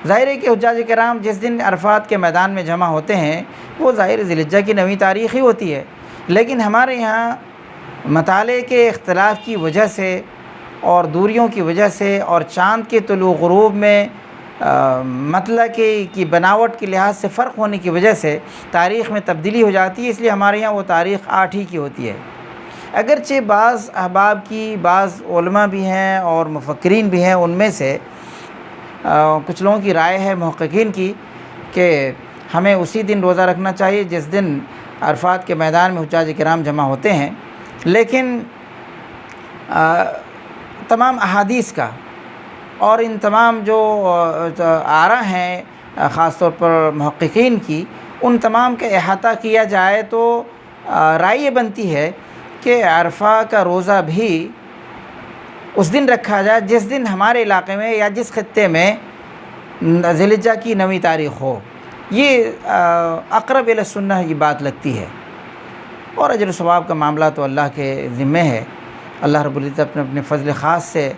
ظاہر ہے کہ حجاج کرام جس دن عرفات کے میدان میں جمع ہوتے ہیں وہ ظاہر ذی الحجہ کی 9ویں تاریخ ہی ہوتی ہے، لیکن ہمارے یہاں مطالعے کے اختلاف کی وجہ سے اور دوریوں کی وجہ سے اور چاند کے طلوع غروب میں مطلع کی بناوٹ کے لحاظ سے فرق ہونے کی وجہ سے تاریخ میں تبدیلی ہو جاتی ہے، اس لیے ہمارے یہاں وہ تاریخ 8 ہی کی ہوتی ہے۔ اگرچہ بعض احباب کی، بعض علماء بھی ہیں اور مفکرین بھی ہیں، ان میں سے کچھ لوگوں کی رائے ہے محققین کی کہ ہمیں اسی دن روزہ رکھنا چاہیے جس دن عرفات کے میدان میں حجاج کرام جمع ہوتے ہیں، لیکن تمام احادیث کا اور ان تمام جو آراء ہیں خاص طور پر محققین کی، ان تمام کا احاطہ کیا جائے تو رائے یہ بنتی ہے کہ عرفہ کا روزہ بھی اس دن رکھا جائے جس دن ہمارے علاقے میں یا جس خطے میں ذی الحجہ کی 9ویں تاریخ ہو۔ یہ اقرب الی السنہ یہ بات لگتی ہے، اور اجر و ثواب کا معاملہ تو اللہ کے ذمہ ہے۔ اللہ رب العزت اپنے فضل خاص سے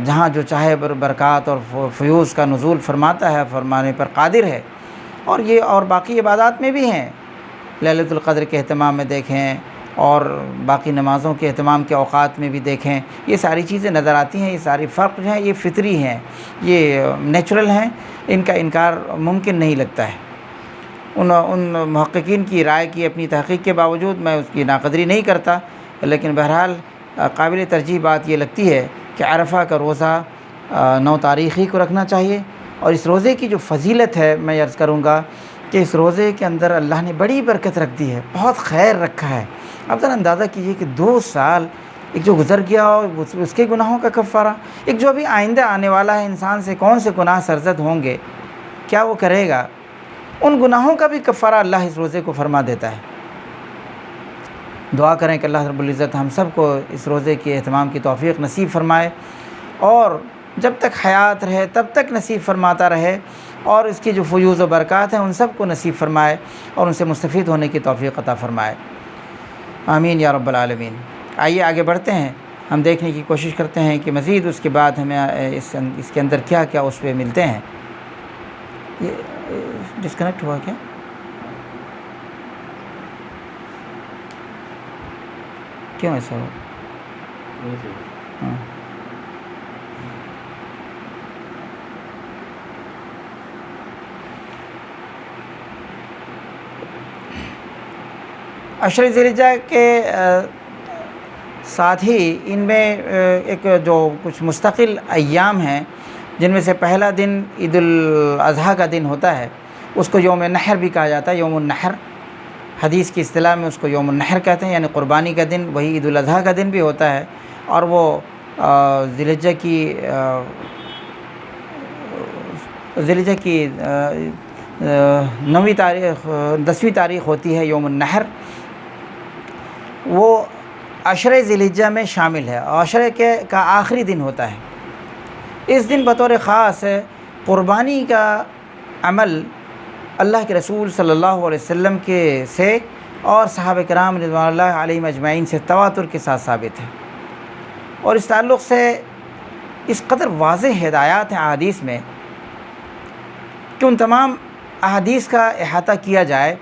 جہاں جو چاہے برکات اور فیوز کا نزول فرماتا ہے، فرمانے پر قادر ہے، اور یہ اور باقی عبادات میں بھی ہیں۔ لیلۃ القدر کے اہتمام میں دیکھیں، اور باقی نمازوں کے اہتمام کے اوقات میں بھی دیکھیں، یہ ساری چیزیں نظر آتی ہیں۔ یہ ساری فرق جو ہیں یہ فطری ہیں، یہ نیچرل ہیں، ان کا انکار ممکن نہیں لگتا ہے۔ ان محققین کی رائے کی اپنی تحقیق کے باوجود میں اس کی ناقدری نہیں کرتا، لیکن بہرحال قابل ترجیح بات یہ لگتی ہے کہ عرفہ کا روزہ 9 تاریخ ہی کو رکھنا چاہیے۔ اور اس روزے کی جو فضیلت ہے میں عرض کروں گا کہ اس روزے کے اندر اللہ نے بڑی برکت رکھ دی ہے، بہت خیر رکھا ہے۔ اب ذرا اندازہ کیجئے کہ 2 سال ایک جو گزر گیا اور اس کے گناہوں کا کفارہ، ایک جو ابھی آئندہ آنے والا ہے، انسان سے کون سے گناہ سرزد ہوں گے، کیا وہ کرے گا، ان گناہوں کا بھی کفارہ اللہ اس روزے کو فرما دیتا ہے۔ دعا کریں کہ اللہ رب العزت ہم سب کو اس روزے کے اہتمام کی توفیق نصیب فرمائے، اور جب تک حیات رہے تب تک نصیب فرماتا رہے، اور اس کی جو فیوز و برکات ہیں ان سب کو نصیب فرمائے اور ان سے مستفید ہونے کی توفیق عطا فرمائے۔ آمین یا رب العالمین۔ آئیے آگے بڑھتے ہیں، ہم دیکھنے کی کوشش کرتے ہیں کہ مزید اس کے بعد ہمیں اس کے اندر کیا کیا اس پہ ملتے ہیں۔ یہ ڈسکنیکٹ ہوا کیا؟ کیوں ایسا ہوا؟ ہاں عشر ذی الحجہ کے ساتھ ہی ان میں ایک جو کچھ مستقل ایام ہیں، جن میں سے پہلا دن عید الاضحیٰ کا دن ہوتا ہے، اس کو یوم النحر بھی کہا جاتا ہے۔ یوم النحر حدیث کی اصطلاح میں اس کو یوم النحر کہتے ہیں، یعنی قربانی کا دن۔ وہی عید الاضحیٰ کا دن بھی ہوتا ہے، اور وہ ذی الحجہ کی 10ویں تاریخ ہوتی ہے یوم النحر۔ وہ عشر ذی الحجہ میں شامل ہے، اور عشرے کا آخری دن ہوتا ہے۔ اس دن بطور خاص قربانی کا عمل اللہ کے رسول صلی اللہ علیہ وسلم سے اور صحابہ کرام رضوان اللہ علیہم اجمعین سے تواتر کے ساتھ ثابت ہے، اور اس تعلق سے اس قدر واضح ہدایات ہیں احادیث میں کہ ان تمام احادیث کا احاطہ کیا جائے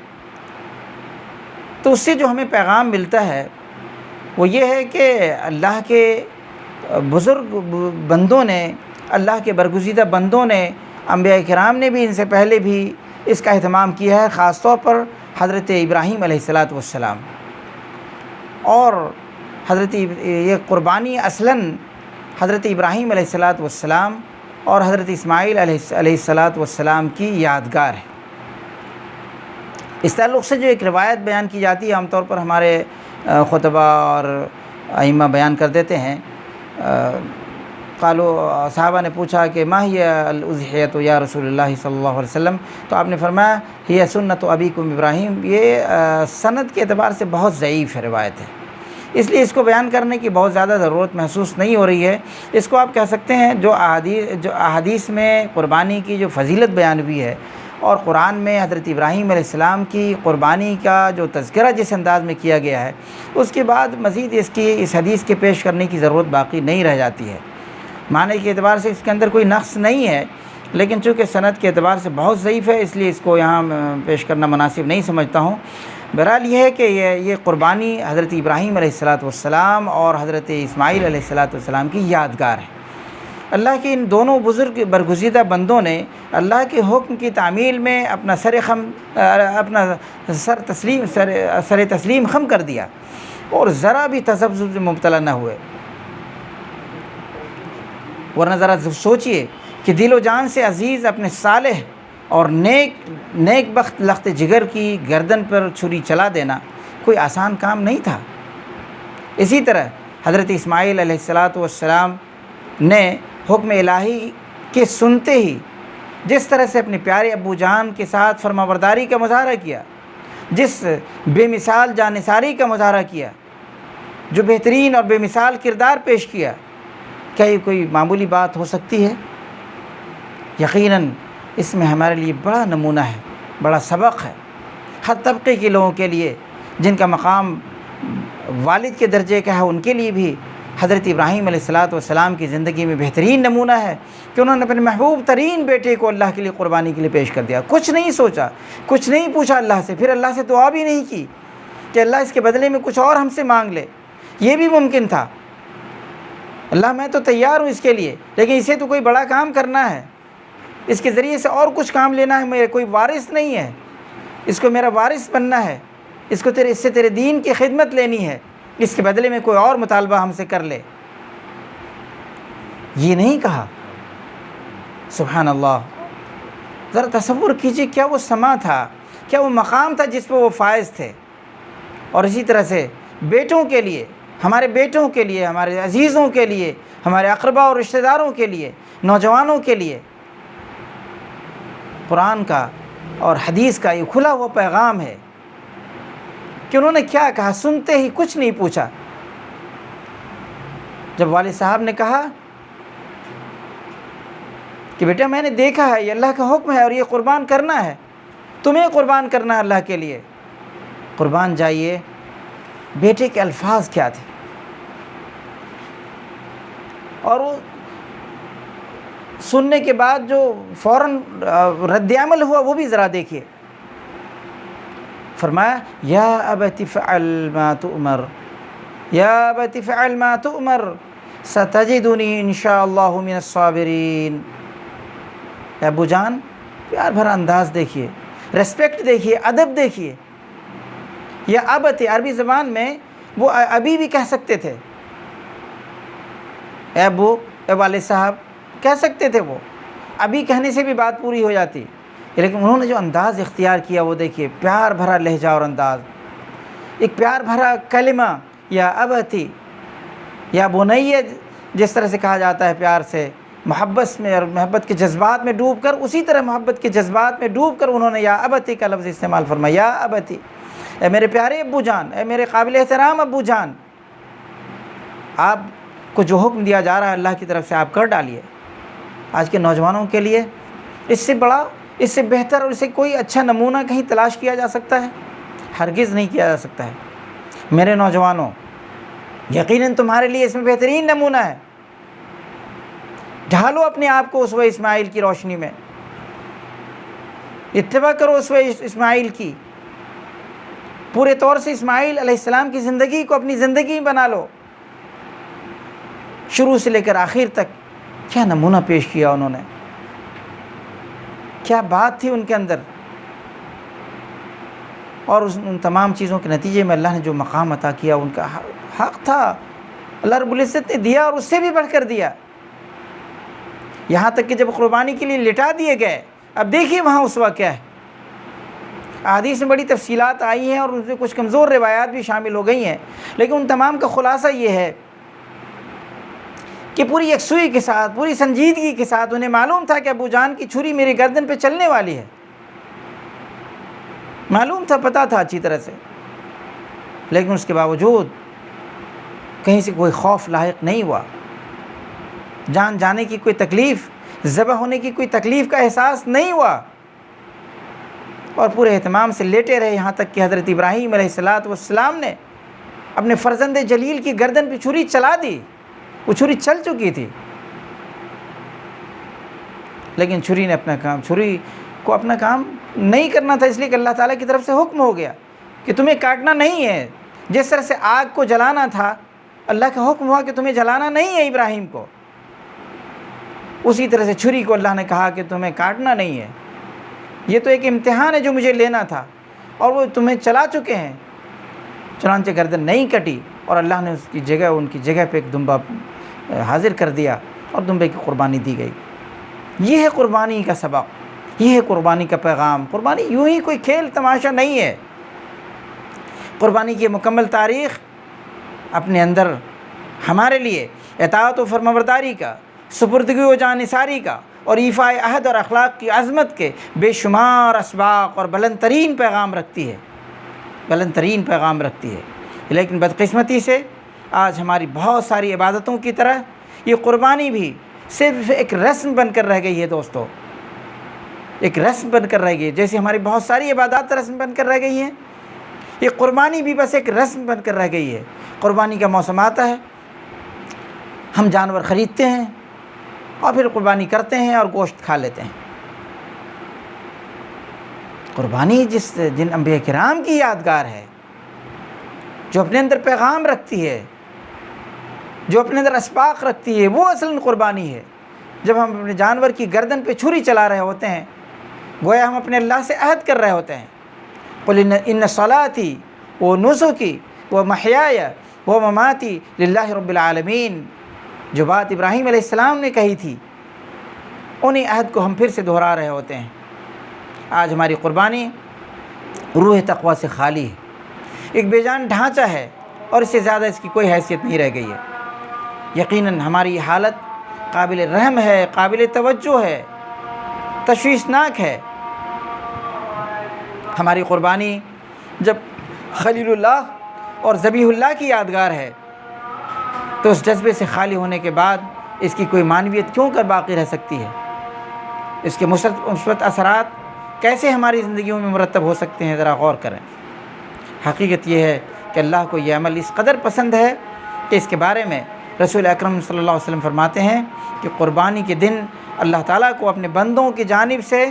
تو اس سے جو ہمیں پیغام ملتا ہے وہ یہ ہے کہ اللہ کے بزرگ بندوں نے، اللہ کے برگزیدہ بندوں نے، انبیاء کرام نے بھی ان سے پہلے بھی اس کا اہتمام کیا ہے، خاص طور پر حضرت ابراہیم علیہ السلام۔ اور یہ قربانی اصلاً حضرت ابراہیم علیہ السلام اور حضرت اسماعیل علیہ السلام کی یادگار ہے۔ اس تعلق سے جو ایک روایت بیان کی جاتی ہے، عام طور پر ہمارے خطبہ اور ائمہ بیان کر دیتے ہیں۔ صحابہ نے پوچھا کہ ما ہی الاضحیۃ یا رسول اللہ صلی اللہ علیہ وسلم، تو آپ نے فرمایا ہی سنت ابیکم ابراہیم۔ یہ سند کے اعتبار سے بہت ضعیف روایت ہے، اس لیے اس کو بیان کرنے کی بہت زیادہ ضرورت محسوس نہیں ہو رہی ہے۔ اس کو آپ کہہ سکتے ہیں جو احادیث میں قربانی کی جو فضیلت بیان ہوئی ہے، اور قرآن میں حضرت ابراہیم علیہ السلام کی قربانی کا جو تذکرہ جس انداز میں کیا گیا ہے، اس کے بعد مزید اس حدیث کے پیش کرنے کی ضرورت باقی نہیں رہ جاتی ہے۔ معنی کے اعتبار سے اس کے اندر کوئی نقص نہیں ہے، لیکن چونکہ سند کے اعتبار سے بہت ضعیف ہے، اس لیے اس کو یہاں پیش کرنا مناسب نہیں سمجھتا ہوں۔ بہرحال یہ ہے کہ یہ قربانی حضرت ابراہیم علیہ السلام اور حضرت اسماعیل علیہ السلام کی یادگار ہے۔ اللہ کے ان دونوں بزرگ برگزیدہ بندوں نے اللہ کے حکم کی تعمیل میں اپنا سر تسلیم خم کر دیا، اور ذرا بھی تذبذب میں مبتلا نہ ہوئے۔ ورنہ ذرا سوچئے کہ دل و جان سے عزیز اپنے صالح اور نیک بخت لخت جگر کی گردن پر چھری چلا دینا کوئی آسان کام نہیں تھا۔ اسی طرح حضرت اسماعیل علیہ السلام نے حکم الہی کے سنتے ہی جس طرح سے اپنے پیارے ابو جان کے ساتھ فرمانبرداری کا مظاہرہ کیا، جس بے مثال جانثاری کا مظاہرہ کیا، جو بہترین اور بے مثال کردار پیش کیا، کیا یہ کوئی معمولی بات ہو سکتی ہے؟ یقیناً اس میں ہمارے لیے بڑا نمونہ ہے، بڑا سبق ہے، ہر طبقے کے لوگوں کے لیے، جن کا مقام والد کے درجے کا ہے، ان کے لیے بھی حضرت ابراہیم علیہ السلام کی زندگی میں بہترین نمونہ ہے کہ انہوں نے اپنے محبوب ترین بیٹے کو اللہ کے لیے قربانی کے لیے پیش کر دیا۔ کچھ نہیں سوچا، کچھ نہیں پوچھا اللہ سے، پھر اللہ سے دعا بھی نہیں کی کہ اللہ اس کے بدلے میں کچھ اور ہم سے مانگ لے۔ یہ بھی ممکن تھا، اللہ میں تو تیار ہوں اس کے لیے، لیکن اسے تو کوئی بڑا کام کرنا ہے، اس کے ذریعے سے اور کچھ کام لینا ہے، میرے کوئی وارث نہیں ہے، اس کو میرا وارث بننا ہے، اس کو اس سے تیرے دین کی خدمت لینی ہے، اس کے بدلے میں کوئی اور مطالبہ ہم سے کر لے۔ یہ نہیں کہا۔ سبحان اللہ، ذرا تصور کیجئے کیا وہ سما تھا، کیا وہ مقام تھا جس پہ وہ فائز تھے۔ اور اسی طرح سے بیٹوں کے لیے، ہمارے بیٹوں کے لیے، ہمارے عزیزوں کے لیے، ہمارے اقربا اور رشتہ داروں کے لیے، نوجوانوں کے لیے قرآن کا اور حدیث کا یہ کھلا ہوا پیغام ہے کہ انہوں نے کیا کہا، سنتے ہی کچھ نہیں پوچھا۔ جب والد صاحب نے کہا کہ بیٹا میں نے دیکھا ہے، یہ اللہ کا حکم ہے اور یہ قربان کرنا ہے، تمہیں قربان کرنا ہے اللہ کے لیے، قربان جائیے بیٹے کے الفاظ کیا تھے، اور وہ سننے کے بعد جو فوراً رد عمل ہوا وہ بھی ذرا دیکھیے۔ فرمایا یا ابت فعل ما تؤمر، یا ابت فعل ما تؤمر ستجدنی انشاءاللہ من الصابرین۔ ابو جان، پیار بھرا انداز دیکھیے، ریسپیکٹ دیکھیے، ادب دیکھیے۔ یا ابت عربی زبان میں وہ ابھی بھی کہہ سکتے تھے، اے ابو، اے والد صاحب کہہ سکتے تھے، وہ ابھی کہنے سے بھی بات پوری ہو جاتی، لیکن انہوں نے جو انداز اختیار کیا وہ دیکھیے، پیار بھرا لہجہ اور انداز، ایک پیار بھرا کلمہ یا ابتی یا بنی جس طرح سے کہا جاتا ہے پیار سے، محبت میں اور محبت کے جذبات میں ڈوب کر، اسی طرح محبت کے جذبات میں ڈوب کر انہوں نے یا ابتی کا لفظ استعمال فرمایا۔ یا ابتی، اے میرے پیارے ابو جان، اے میرے قابل احترام ابو جان، آپ کو جو حکم دیا جا رہا ہے اللہ کی طرف سے آپ کر ڈالیے۔ آج کے نوجوانوں کے لیے اس سے بڑا، اس سے بہتر اور اس سے کوئی اچھا نمونہ کہیں تلاش کیا جا سکتا ہے؟ ہرگز نہیں کیا جا سکتا ہے۔ میرے نوجوانوں، یقیناً تمہارے لیے اس میں بہترین نمونہ ہے۔ ڈھالو اپنے آپ کو اسوہ اسماعیل کی روشنی میں، اتباع کرو اسوہ اسماعیل کی، پورے طور سے اسماعیل علیہ السلام کی زندگی کو اپنی زندگی بنا لو۔ شروع سے لے کر آخر تک کیا نمونہ پیش کیا انہوں نے، کیا بات تھی ان کے اندر، اور ان تمام چیزوں کے نتیجے میں اللہ نے جو مقام عطا کیا ان کا حق تھا، اللہ رب العزت نے دیا اور اس سے بھی بڑھ کر دیا، یہاں تک کہ جب قربانی کے لیے لٹا دیے گئے۔ اب دیکھیے وہاں اسوہ کیا ہے۔ احادیث میں بڑی تفصیلات آئی ہیں اور ان سے کچھ کمزور روایات بھی شامل ہو گئی ہیں، لیکن ان تمام کا خلاصہ یہ ہے کہ پوری یکسوئی کے ساتھ، پوری سنجیدگی کے ساتھ انہیں معلوم تھا کہ ابو جان کی چھری میری گردن پہ چلنے والی ہے، معلوم تھا، پتہ تھا اچھی طرح سے، لیکن اس کے باوجود کہیں سے کوئی خوف لاحق نہیں ہوا، جان جانے کی کوئی تکلیف، ذبح ہونے کی کوئی تکلیف کا احساس نہیں ہوا، اور پورے اہتمام سے لیٹے رہے، یہاں تک کہ حضرت ابراہیم علیہ السلام نے اپنے فرزند جلیل کی گردن پہ چھری چلا دی، وہ چھری چل چکی تھی، لیکن چھری نے چھری کو اپنا کام نہیں کرنا تھا، اس لیے کہ اللہ تعالیٰ کی طرف سے حکم ہو گیا کہ تمہیں کاٹنا نہیں ہے۔ جس طرح سے آگ کو جلانا تھا، اللہ کا حکم ہوا کہ تمہیں جلانا نہیں ہے ابراہیم کو، اسی طرح سے چھری کو اللہ نے کہا کہ تمہیں کاٹنا نہیں ہے، یہ تو ایک امتحان ہے جو مجھے لینا تھا، اور وہ تمہیں چلا چکے ہیں۔ چنانچہ گردن نہیں کٹی، اور اللہ نے اس کی جگہ، ان کی جگہ پہ ایک دمبا حاضر کر دیا، اور دمبے کی قربانی دی گئی۔ یہ ہے قربانی کا سبق، یہ ہے قربانی کا پیغام۔ قربانی یوں ہی کوئی کھیل تماشا نہیں ہے، قربانی کی مکمل تاریخ اپنے اندر ہمارے لیے اطاعت و فرمانبرداری کا، سپردگی و جانثاری کا، اور ایفاء عہد اور اخلاق کی عظمت کے بے شمار اسباق اور بلند ترین پیغام رکھتی ہے، بلند ترین پیغام رکھتی ہے۔ لیکن بدقسمتی سے آج ہماری بہت ساری عبادتوں کی طرح یہ قربانی بھی صرف ایک رسم بن کر رہ گئی ہے دوستو، ایک رسم بن کر رہ گئی ہے۔ جیسے ہماری بہت ساری عبادات رسم بن کر رہ گئی ہیں، یہ قربانی بھی بس ایک رسم بن کر رہ گئی ہے۔ قربانی کا موسم آتا ہے، ہم جانور خریدتے ہیں اور پھر قربانی کرتے ہیں اور گوشت کھا لیتے ہیں۔ قربانی جن انبیاء کرام کی یادگار ہے، جو اپنے اندر پیغام رکھتی ہے، جو اپنے اندر اسباق رکھتی ہے، وہ اصل قربانی ہے۔ جب ہم اپنے جانور کی گردن پہ چھری چلا رہے ہوتے ہیں، گویا ہم اپنے اللہ سے عہد کر رہے ہوتے ہیں، قُلْ إِنَّ صَلَاتِي وَنُسُكِي وَمَحْيَايَ وَمَمَاتِي لِلَّهِ رَبِّ الْعَالَمِينَ، جو بات ابراہیم علیہ السلام نے کہی تھی، انہی عہد کو ہم پھر سے دہرا رہے ہوتے ہیں۔ آج ہماری قربانی روح تقویٰ سے خالی ہے، ایک بے جان ڈھانچہ ہے، اور اس سے زیادہ اس کی کوئی حیثیت نہیں رہ گئی ہے۔ یقیناً ہماری یہ حالت قابل رحم ہے، قابل توجہ ہے، تشویشناک ہے۔ ہماری قربانی جب خلیل اللہ اور ذبیح اللہ کی یادگار ہے، تو اس جذبے سے خالی ہونے کے بعد اس کی کوئی معنویت کیوں کر باقی رہ سکتی ہے؟ اس کے مثبت اثرات کیسے ہماری زندگیوں میں مرتب ہو سکتے ہیں؟ ذرا غور کریں۔ حقیقت یہ ہے کہ اللہ کو یہ عمل اس قدر پسند ہے کہ اس کے بارے میں رسول اکرم صلی اللہ علیہ وسلم فرماتے ہیں کہ قربانی کے دن اللہ تعالیٰ کو اپنے بندوں کی جانب سے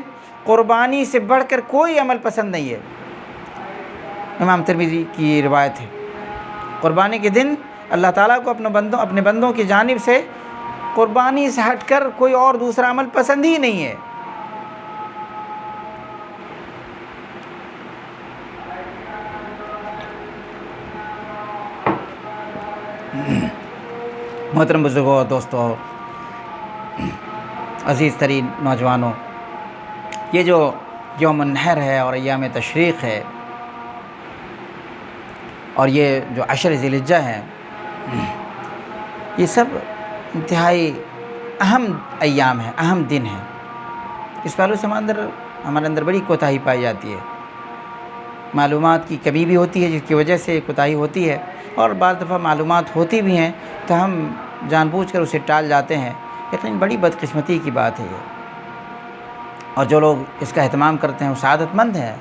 قربانی سے بڑھ کر کوئی عمل پسند نہیں ہے۔ امام ترمذی کی روایت ہے، قربانی کے دن اللہ تعالیٰ کو اپنے بندوں کی جانب سے قربانی سے ہٹ کر کوئی اور دوسرا عمل پسند ہی نہیں ہے۔ محترم بزرگوں اور دوستوں، عزیز ترین نوجوانوں، یہ جو یوم النحر ہے اور ایام تشریق ہے اور یہ جو عشر ذی الحجہ ہے، یہ سب انتہائی اہم ایام ہیں، اہم دن ہیں۔ اس پہلو سے ہمارے اندر بڑی کوتاہی پائی جاتی ہے، معلومات کی کمی بھی ہوتی ہے جس کی وجہ سے کوتاہی ہوتی ہے، اور بعض دفعہ معلومات ہوتی بھی ہیں تو ہم جان بوجھ کر اسے ٹال جاتے ہیں، لیکن بڑی بدقسمتی کی بات ہے یہ، اور جو لوگ اس کا اہتمام کرتے ہیں وہ سعادت مند ہیں۔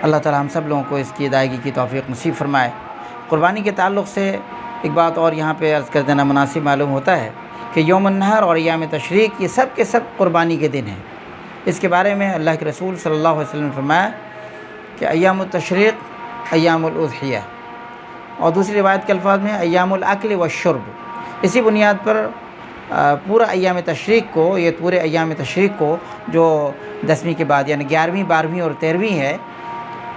اللہ تعالی ہم سب لوگوں کو اس کی ادائیگی کی توفیق نصیب فرمائے۔ قربانی کے تعلق سے ایک بات اور یہاں پہ عرض کر دینا مناسب معلوم ہوتا ہے کہ یوم النحر اور ایام تشریق یہ سب کے سب قربانی کے دن ہیں۔ اس کے بارے میں اللہ کے رسول صلی اللہ علیہ وسلم نے فرمایا کہ ایام التشریق ایام الاضحیہ، اور دوسری روایت کے الفاظ میں ایام الاکل والشرب۔ اسی بنیاد پر پورا ایام تشریق کو، یہ پورے ایام تشریق کو جو 10ویں کے بعد یعنی 11ویں، 12ویں اور 13ویں ہے،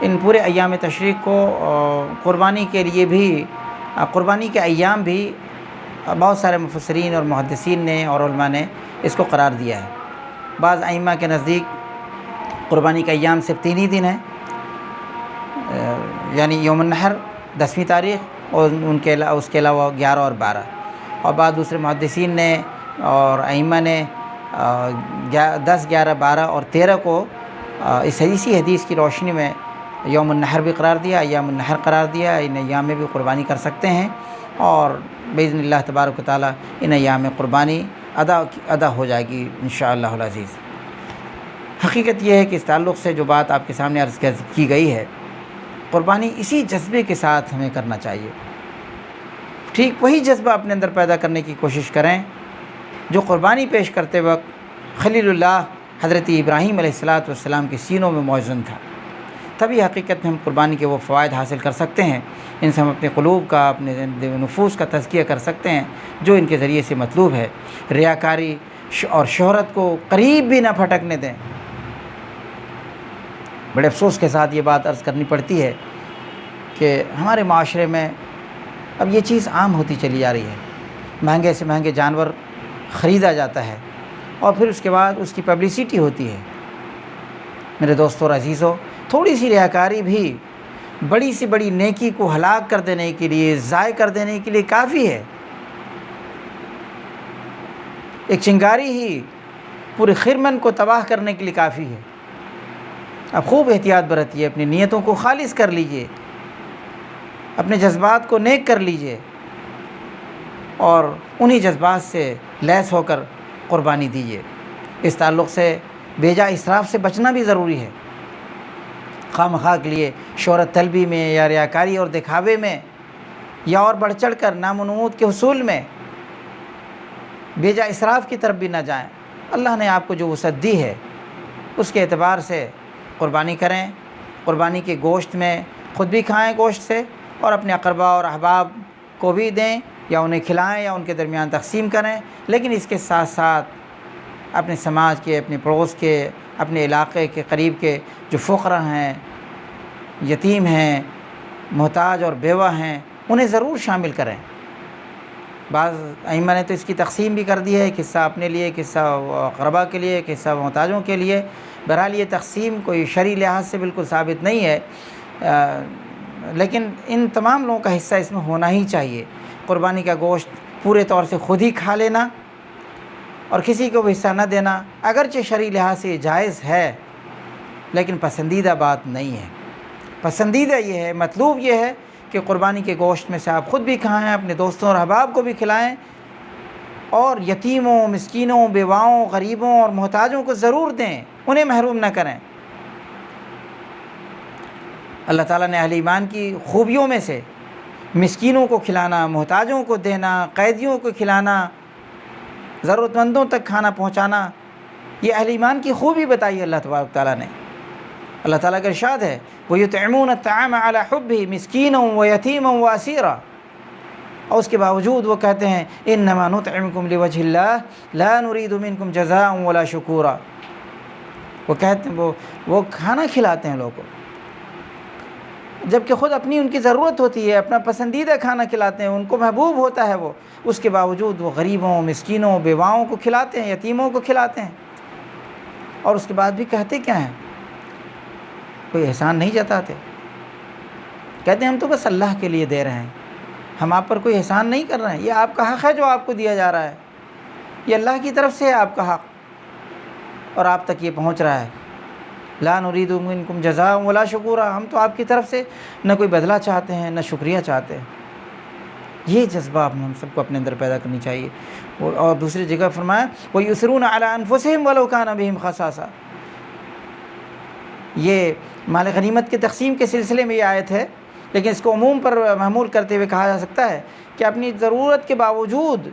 ان پورے ایام تشریق کو قربانی کے لیے بھی، قربانی کے ایام بھی بہت سارے مفسرین اور محدثین نے اور علماء نے اس کو قرار دیا ہے۔ بعض ائمہ کے نزدیک قربانی کا ایام صرف 3 ہی دن ہیں، یعنی یوم النحر 10ویں تاریخ اور اس کے علاوہ 11 اور 12، اور بعض دوسرے محدثین نے اور ائمہ نے 10، 11، 12 اور 13 کو اسی حدیث کی روشنی میں یوم النحر بھی قرار دیا، ایام النحر قرار دیا۔ ان ایام میں بھی قربانی کر سکتے ہیں، اور باذن اللہ تبارک و تعالیٰ ان ایام میں قربانی ادا ہو جائے گی انشاءاللہ العزیز۔ حقیقت یہ ہے کہ اس تعلق سے جو بات آپ کے سامنے عرض کی گئی ہے، قربانی اسی جذبے کے ساتھ ہمیں کرنا چاہیے، ٹھیک وہی جذبہ اپنے اندر پیدا کرنے کی کوشش کریں جو قربانی پیش کرتے وقت خلیل اللہ حضرت ابراہیم علیہ السلام کے سینوں میں موزون تھا۔ تبھی حقیقت میں ہم قربانی کے وہ فوائد حاصل کر سکتے ہیں، ان سے ہم اپنے قلوب کا، اپنے نفوس کا تزکیہ کر سکتے ہیں جو ان کے ذریعے سے مطلوب ہے۔ ریاکاری اور شہرت کو قریب بھی نہ پھٹکنے دیں۔ بڑے افسوس کے ساتھ یہ بات عرض کرنی پڑتی ہے کہ ہمارے معاشرے میں اب یہ چیز عام ہوتی چلی جا رہی ہے، مہنگے سے مہنگے جانور خریدا جاتا ہے اور پھر اس کے بعد اس کی پبلسٹی ہوتی ہے۔ میرے دوستو اور عزیزو، تھوڑی سی ریاکاری بھی بڑی سی بڑی نیکی کو ہلاک کر دینے کے لیے، ضائع کر دینے کے لیے کافی ہے۔ ایک چنگاری ہی پورے خرمن کو تباہ کرنے کے لیے کافی ہے۔ اب خوب احتیاط برتیے، اپنی نیتوں کو خالص کر لیجئے، اپنے جذبات کو نیک کر لیجئے، اور انہی جذبات سے لیس ہو کر قربانی دیجئے۔ اس تعلق سے بیجا اسراف سے بچنا بھی ضروری ہے۔ خواہ مخواہ کے لیے شہرت طلبی میں یا ریاکاری اور دکھاوے میں یا اور بڑھ چڑھ کر نام و نمود کے حصول میں بیجا اسراف کی طرف بھی نہ جائیں۔ اللہ نے آپ کو جو وسعت دی ہے اس کے اعتبار سے قربانی کریں۔ قربانی کے گوشت میں خود بھی کھائیں گوشت سے، اور اپنے اقربا اور احباب کو بھی دیں یا انہیں کھلائیں یا ان کے درمیان تقسیم کریں، لیکن اس کے ساتھ ساتھ اپنے سماج کے، اپنے پڑوس کے، اپنے علاقے کے قریب کے جو فقراء ہیں، یتیم ہیں، محتاج اور بیوہ ہیں، انہیں ضرور شامل کریں۔ بعض ائمہ نے تو اس کی تقسیم بھی کر دی ہے، قصہ اپنے لیے، قصہ اقربا کے لیے، قصہ محتاجوں کے لیے۔ بہرحال یہ تقسیم کوئی شرعی لحاظ سے بالکل ثابت نہیں ہے، لیکن ان تمام لوگوں کا حصہ اس میں ہونا ہی چاہیے۔ قربانی کا گوشت پورے طور سے خود ہی کھا لینا اور کسی کو بھی حصہ نہ دینا اگرچہ شرعی لحاظ سے جائز ہے، لیکن پسندیدہ بات نہیں ہے۔ پسندیدہ یہ ہے، مطلوب یہ ہے کہ قربانی کے گوشت میں سے آپ خود بھی کھائیں، اپنے دوستوں اور احباب کو بھی کھلائیں، اور یتیموں، مسکینوں، بیواؤں، غریبوں اور محتاجوں کو ضرور دیں، انہیں محروم نہ کریں۔ اللہ تعالیٰ نے اہل ایمان کی خوبیوں میں سے مسکینوں کو کھلانا، محتاجوں کو دینا، قیدیوں کو کھلانا، ضرورت مندوں تک کھانا پہنچانا، یہ اہل ایمان کی خوبی بتائی اللہ تبارک تعالیٰ نے۔ اللہ تعالیٰ کا ارشاد ہے وَيُطْعِمُونَ الطَّعَامَ عَلَىٰ حُبِّهِ مِسْكِينًا وَيَتِيمًا وَأَسِيرًا، اور اس کے باوجود وہ کہتے ہیں إِنَّمَا نُطْعِمُكُمْ لِوَجْهِ اللَّهِ لَا نُرِيدُ مِنكُمْ جَزَاءً وَلَا شُكُورًا، وہ کہتے ہیں وہ کھانا کھلاتے ہیں لوگوں کو، جبکہ خود اپنی ان کی ضرورت ہوتی ہے، اپنا پسندیدہ کھانا کھلاتے ہیں، ان کو محبوب ہوتا ہے وہ، اس کے باوجود وہ غریبوں، مسکینوں، بیواؤں کو کھلاتے ہیں، یتیموں کو کھلاتے ہیں، اور اس کے بعد بھی کہتے کیا ہیں؟ کوئی احسان نہیں جتاتے، کہتے ہیں ہم تو بس اللہ کے لیے دے رہے ہیں، ہم آپ پر کوئی احسان نہیں کر رہے ہیں، یہ آپ کا حق ہے جو آپ کو دیا جا رہا ہے، یہ اللہ کی طرف سے ہے آپ کا حق، اور آپ تک یہ پہنچ رہا ہے۔ لا نريد منکم جزاء ولا شکورا، ہم تو آپ کی طرف سے نہ کوئی بدلہ چاہتے ہیں نہ شکریہ چاہتے ہیں۔ یہ جذبہ ہم سب کو اپنے اندر پیدا کرنی چاہیے۔ اور دوسری جگہ فرمایا وَيُؤْثِرُونَ عَلَىٰ أَنفُسِهِمْ وَلَوْ كَانَ بِهِمْ خَصَاصَةٌ، یہ مال غنیمت کے تقسیم کے سلسلے میں یہ آیت ہے، لیکن اس کو عموم پر محمول کرتے ہوئے کہا جا سکتا ہے کہ اپنی ضرورت کے باوجود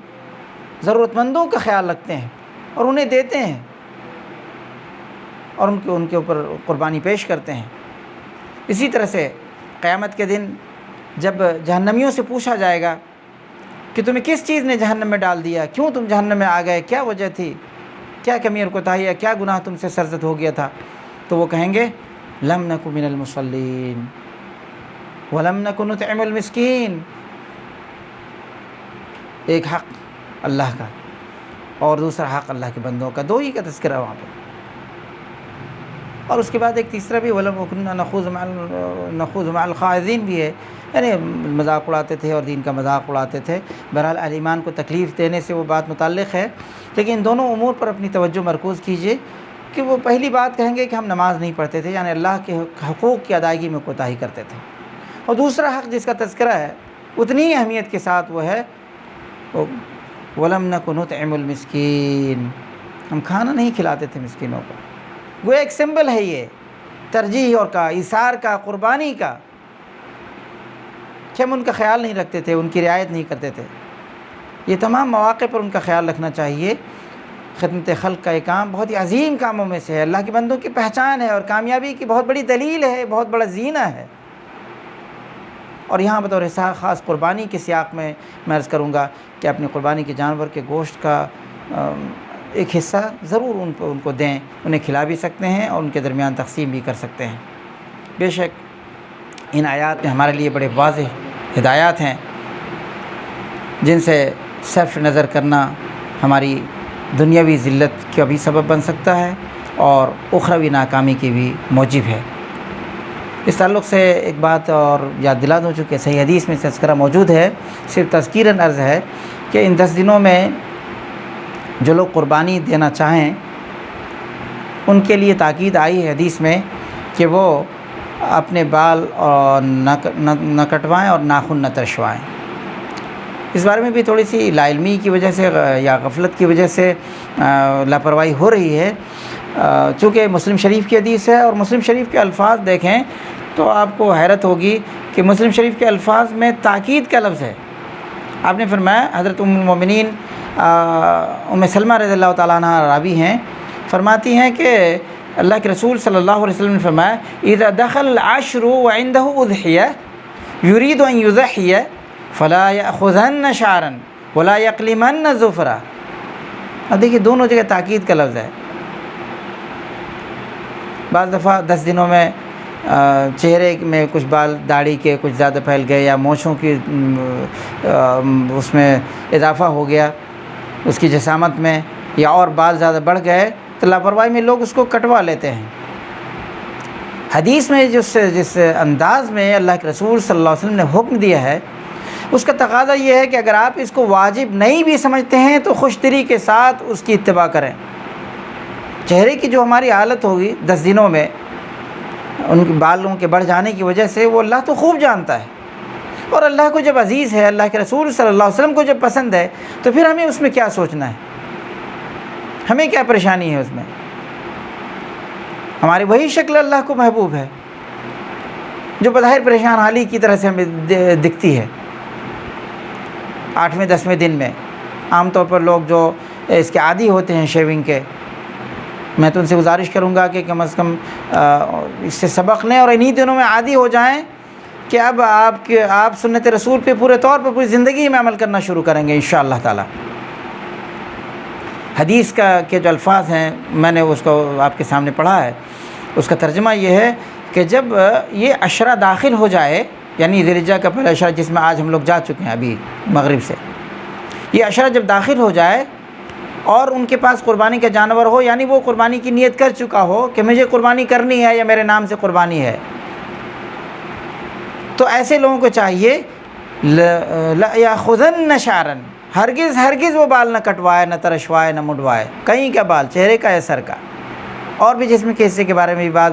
ضرورت مندوں کا خیال رکھتے ہیں اور انہیں دیتے ہیں، اور ان کے اوپر قربانی پیش کرتے ہیں۔ اسی طرح سے قیامت کے دن جب جہنمیوں سے پوچھا جائے گا کہ تمہیں کس چیز نے جہنم میں ڈال دیا، کیوں تم جہنم میں آ گئے، کیا وجہ تھی، کیا کمی اور کوتاہی ہے، کیا گناہ تم سے سرزد ہو گیا تھا، تو وہ کہیں گے لم نک من المصلین ولم نک نطعم المسکین، ایک حق اللہ کا اور دوسرا حق اللہ کے بندوں کا، دو ہی کا تذکرہ وہاں پہ۔ اور اس کے بعد ایک تیسرا بھی وَلَمْ كُنَّا نَخُوضُ مَعَ الْخَائِضِينَ بھی ہے، یعنی مذاق اڑاتے تھے اور دین کا مذاق اڑاتے تھے۔ بہرحال اہل ایمان کو تکلیف دینے سے وہ بات متعلق ہے، لیکن دونوں امور پر اپنی توجہ مرکوز کیجیے کہ وہ پہلی بات کہیں گے کہ ہم نماز نہیں پڑھتے تھے، یعنی اللہ کے حقوق کی ادائیگی میں کوتاہی کرتے تھے، اور دوسرا حق جس کا تذکرہ ہے اتنی ہی اہمیت کے ساتھ وہ ہے وَلَمْ نَكُ نُطْعِمُ الْمِسْكِينَ، ہم کھانا نہیں کھلاتے تھے مسکینوں کو۔ وہ ایک سمبل ہے، یہ ترجیح اور کا، ایثار کا، قربانی کا، کہ ہم ان کا خیال نہیں رکھتے تھے، ان کی رعایت نہیں کرتے تھے۔ یہ تمام مواقع پر ان کا خیال رکھنا چاہیے۔ خدمت خلق کا یہ کام بہت ہی عظیم کاموں میں سے ہے، اللہ کے بندوں کی پہچان ہے اور کامیابی کی بہت بڑی دلیل ہے، بہت بڑا زینہ ہے۔ اور یہاں بطور خاص قربانی کے سیاق میں عرض کروں گا کہ اپنی قربانی کے جانور کے گوشت کا ایک حصہ ضرور ان کو دیں، انہیں کھلا بھی سکتے ہیں اور ان کے درمیان تقسیم بھی کر سکتے ہیں۔ بے شک ان آیات میں ہمارے لیے بڑے واضح ہدایات ہیں جن سے صرف نظر کرنا ہماری دنیاوی ذلت کا بھی سبب بن سکتا ہے اور اخروی ناکامی کی بھی موجب ہے۔ اس تعلق سے ایک بات اور یاد دلا دوں، چونکہ صحیح حدیث میں تذکرہ موجود ہے، صرف تذکیراً عرض ہے کہ ان 10 دنوں میں جو لوگ قربانی دینا چاہیں ان کے لیے تاکید آئی ہے حدیث میں کہ وہ اپنے بال اور نہ کٹوائیں اور ناخن نہ ترشوائیں۔ اس بارے میں بھی تھوڑی سی لا علمی کی وجہ سے یا غفلت کی وجہ سے لاپرواہی ہو رہی ہے، چونکہ مسلم شریف کی حدیث ہے اور مسلم شریف کے الفاظ دیکھیں تو آپ کو حیرت ہوگی کہ مسلم شریف کے الفاظ میں تاکید کا لفظ ہے۔ آپ نے فرمایا، حضرت ام المومنین ام سلمہ رضی اللہ تعالیٰ عنہ راوی ہیں، فرماتی ہیں کہ اللہ کے رسول صلی اللہ علیہ وسلم نے فرمایا اذا دخل العشر وعنده اضحیہ یرید ان یضحی فلا یأخذن شعرا ولا یقلمن ظفرا۔ اب دیکھیے دونوں جگہ تاکید کا لفظ ہے۔ بعض دفعہ 10 دنوں میں چہرے میں کچھ بال داڑھی کے کچھ زیادہ پھیل گئے یا مونچھوں کی اس میں اضافہ ہو گیا اس کی جسامت میں، یا اور بال زیادہ بڑھ گئے تو لاپرواہی میں لوگ اس کو کٹوا لیتے ہیں۔ حدیث میں جس انداز میں اللہ کے رسول صلی اللہ علیہ وسلم نے حکم دیا ہے اس کا تقاضا یہ ہے کہ اگر آپ اس کو واجب نہیں بھی سمجھتے ہیں تو خوش دلی کے ساتھ اس کی اتباع کریں۔ چہرے کی جو ہماری حالت ہوگی 10 دنوں میں ان کے بالوں کے بڑھ جانے کی وجہ سے، وہ اللہ تو خوب جانتا ہے، اور اللہ کو جب عزیز ہے، اللہ کے رسول صلی اللہ علیہ وسلم کو جب پسند ہے تو پھر ہمیں اس میں کیا سوچنا ہے، ہمیں کیا پریشانی ہے اس میں؟ ہماری وہی شکل اللہ کو محبوب ہے، جو بظاہر پریشان حالی کی طرح سے ہمیں دکھتی ہے 8ویں 10ویں دن میں۔ عام طور پر لوگ جو اس کے عادی ہوتے ہیں شیونگ کے، میں تو ان سے گزارش کروں گا کہ کم از کم اس سے سبق لیں اور انہی دنوں میں عادی ہو جائیں کہ اب آپ سنت رسول پہ پورے طور پر پوری زندگی میں عمل کرنا شروع کریں گے انشاءاللہ تعالی۔ حدیث کے جو الفاظ ہیں میں نے اس کو آپ کے سامنے پڑھا ہے، اس کا ترجمہ یہ ہے کہ جب یہ عشرہ داخل ہو جائے، یعنی ذی الحجہ کا پہلا عشرہ جس میں آج ہم لوگ جا چکے ہیں ابھی مغرب سے، یہ عشرہ جب داخل ہو جائے اور ان کے پاس قربانی کا جانور ہو، یعنی وہ قربانی کی نیت کر چکا ہو کہ مجھے قربانی کرنی ہے یا میرے نام سے قربانی ہے، تو ایسے لوگوں کو چاہیے لَيَأْخُذَنَّ شَعْرًا، ہرگز وہ بال نہ کٹوائے، نہ ترشوائے، نہ مڈوائے، کہیں کا بال، چہرے کا یا سر کا۔ اور بھی جسم کے حصے کے بارے میں بھی بعض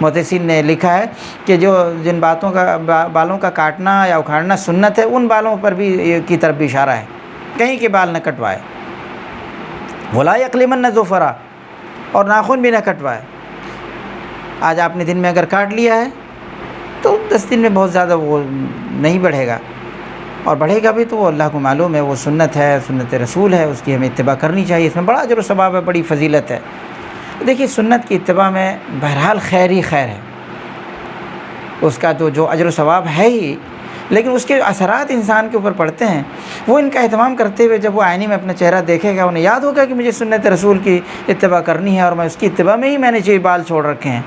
محدثین نے لکھا ہے کہ جن بالوں کا کاٹنا یا اکھاڑنا سنت ہے، ان بالوں پر بھی کی طرف بھی اشارہ ہے، کہیں کے بال نہ کٹوائے۔ وَلَا يَقْلِمَنَّ ظُفَرًا، اور ناخن بھی نہ کٹوائے۔ آج آپ نے دن میں اگر کاٹ لیا ہے تو 10 دن میں بہت زیادہ وہ نہیں بڑھے گا، اور بڑھے گا بھی تو وہ اللہ کو معلوم ہے، وہ سنت ہے، سنت رسول ہے، اس کی ہمیں اتباع کرنی چاہیے، اس میں بڑا اجر و ثواب ہے، بڑی فضیلت ہے۔ دیکھیے سنت کی اتباع میں بہرحال خیر ہی خیر ہے، اس کا تو جو اجر و ثواب ہے ہی، لیکن اس کے اثرات انسان کے اوپر پڑتے ہیں۔ وہ ان کا اہتمام کرتے ہوئے جب وہ آئینے میں اپنا چہرہ دیکھے گا، انہیں یاد ہوگا کہ مجھے سنت رسول کی اتباع کرنی ہے اور میں اس کی اتباع میں ہی میں نے جو بال چھوڑ رکھے ہیں۔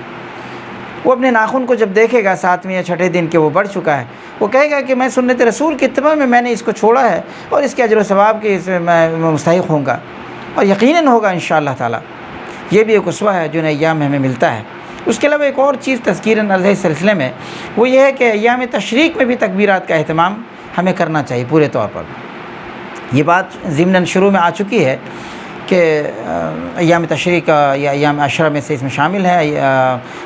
وہ اپنے ناخن کو جب دیکھے گا 7ویں یا 6ٹھے دن کے وہ بڑھ چکا ہے، وہ کہے گا کہ میں سنت رسول کی اتباع میں نے اس کو چھوڑا ہے اور اس کے اجر و ثواب کے اس میں مستحق ہوں گا، اور یقیناً ہوگا انشاءاللہ تعالی۔ یہ بھی ایک اسوہ ہے جو ایام میں ہمیں ملتا ہے۔ اس کے علاوہ ایک اور چیز تذکیراً عرض اس سلسلے میں، وہ یہ ہے کہ ایام تشریق میں بھی تکبیرات کا اہتمام ہمیں کرنا چاہیے پورے طور پر۔ یہ بات ضمناً شروع میں آ چکی ہے کہ ایام تشریق یا ایام عشرہ میں سے اس میں شامل ہے۔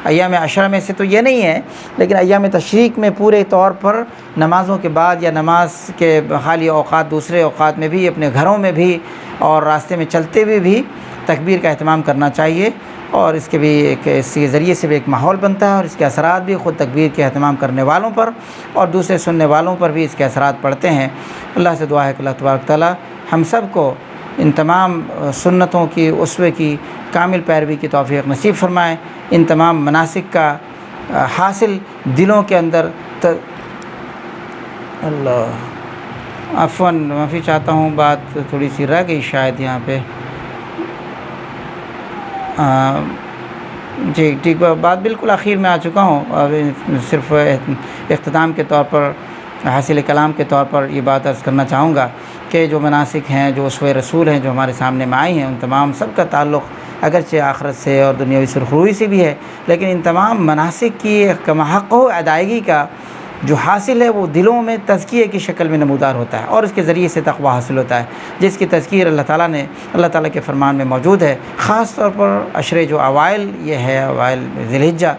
ایام عشرہ میں سے تو یہ نہیں ہے، لیکن ایام تشریق میں پورے طور پر نمازوں کے بعد یا نماز کے خالی اوقات، دوسرے اوقات میں بھی، اپنے گھروں میں بھی اور راستے میں چلتے ہوئے بھی تکبیر کا اہتمام کرنا چاہیے، اور اس کے ذریعے سے بھی ایک ماحول بنتا ہے، اور اس کے اثرات بھی خود تکبیر کے اہتمام کرنے والوں پر اور دوسرے سننے والوں پر بھی اس کے اثرات پڑتے ہیں۔ اللہ سے دعا ہے کہ اللہ تبارک تعالیٰ ہم سب کو ان تمام سنتوں کی، اسوے کی کامل پیروی کی توفیق نصیب فرمائے، ان تمام مناسک کا حاصل دلوں کے اندر اللہ عفواً معافی چاہتا ہوں، بات تھوڑی سی رہ گئی شاید یہاں پہ۔ جی ٹھیک، بات بالکل آخر میں آ چکا ہوں، صرف اختتام کے طور پر، حاصل کلام کے طور پر یہ بات عرض کرنا چاہوں گا کہ جو مناسک ہیں، جو اسوہ رسول ہیں، جو ہمارے سامنے میں آئی ہیں، ان تمام سب کا تعلق اگرچہ آخرت سے اور دنیاوی سرخروئی سے بھی ہے، لیکن ان تمام مناسک کی کمحق ادائیگی کا جو حاصل ہے وہ دلوں میں تزکیے کی شکل میں نمودار ہوتا ہے، اور اس کے ذریعے سے تقویٰ حاصل ہوتا ہے، جس کی تذکیر اللہ تعالیٰ کے فرمان میں موجود ہے۔ خاص طور پر عشرے جو اوائل یہ ہے، اوائل ذی الحجہ،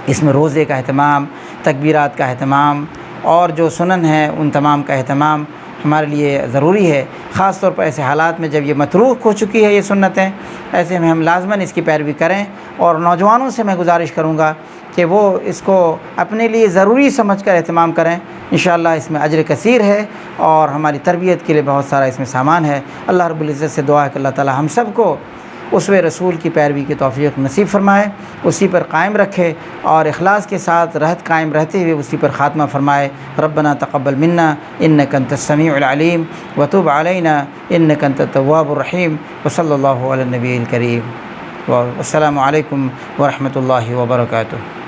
اس میں روزے کا اہتمام، تکبیرات کا اہتمام اور جو سنن ہیں ان تمام کا اہتمام ہمارے لیے ضروری ہے۔ خاص طور پر ایسے حالات میں جب یہ متروک ہو چکی ہے یہ سنتیں، ایسے میں ہم لازماً اس کی پیروی کریں، اور نوجوانوں سے میں گزارش کروں گا کہ وہ اس کو اپنے لیے ضروری سمجھ کر اہتمام کریں۔ انشاءاللہ اس میں اجر کثیر ہے اور ہماری تربیت کے لیے بہت سارا اس میں سامان ہے۔ اللہ رب العزت سے دعا ہے کہ اللہ تعالی ہم سب کو اسوہ رسول کی پیروی کی توفیق نصیب فرمائے، اسی پر قائم رکھے اور اخلاص کے ساتھ رہت قائم رہتے ہوئے اسی پر خاتمہ فرمائے۔ ربنا تقبل منا انک انت السمیع العلیم وتب علینا انک انت التواب الرحیم، وصلی اللہ علی النبی الکریم، والسلام علیکم ورحمۃ اللہ وبرکاتہ۔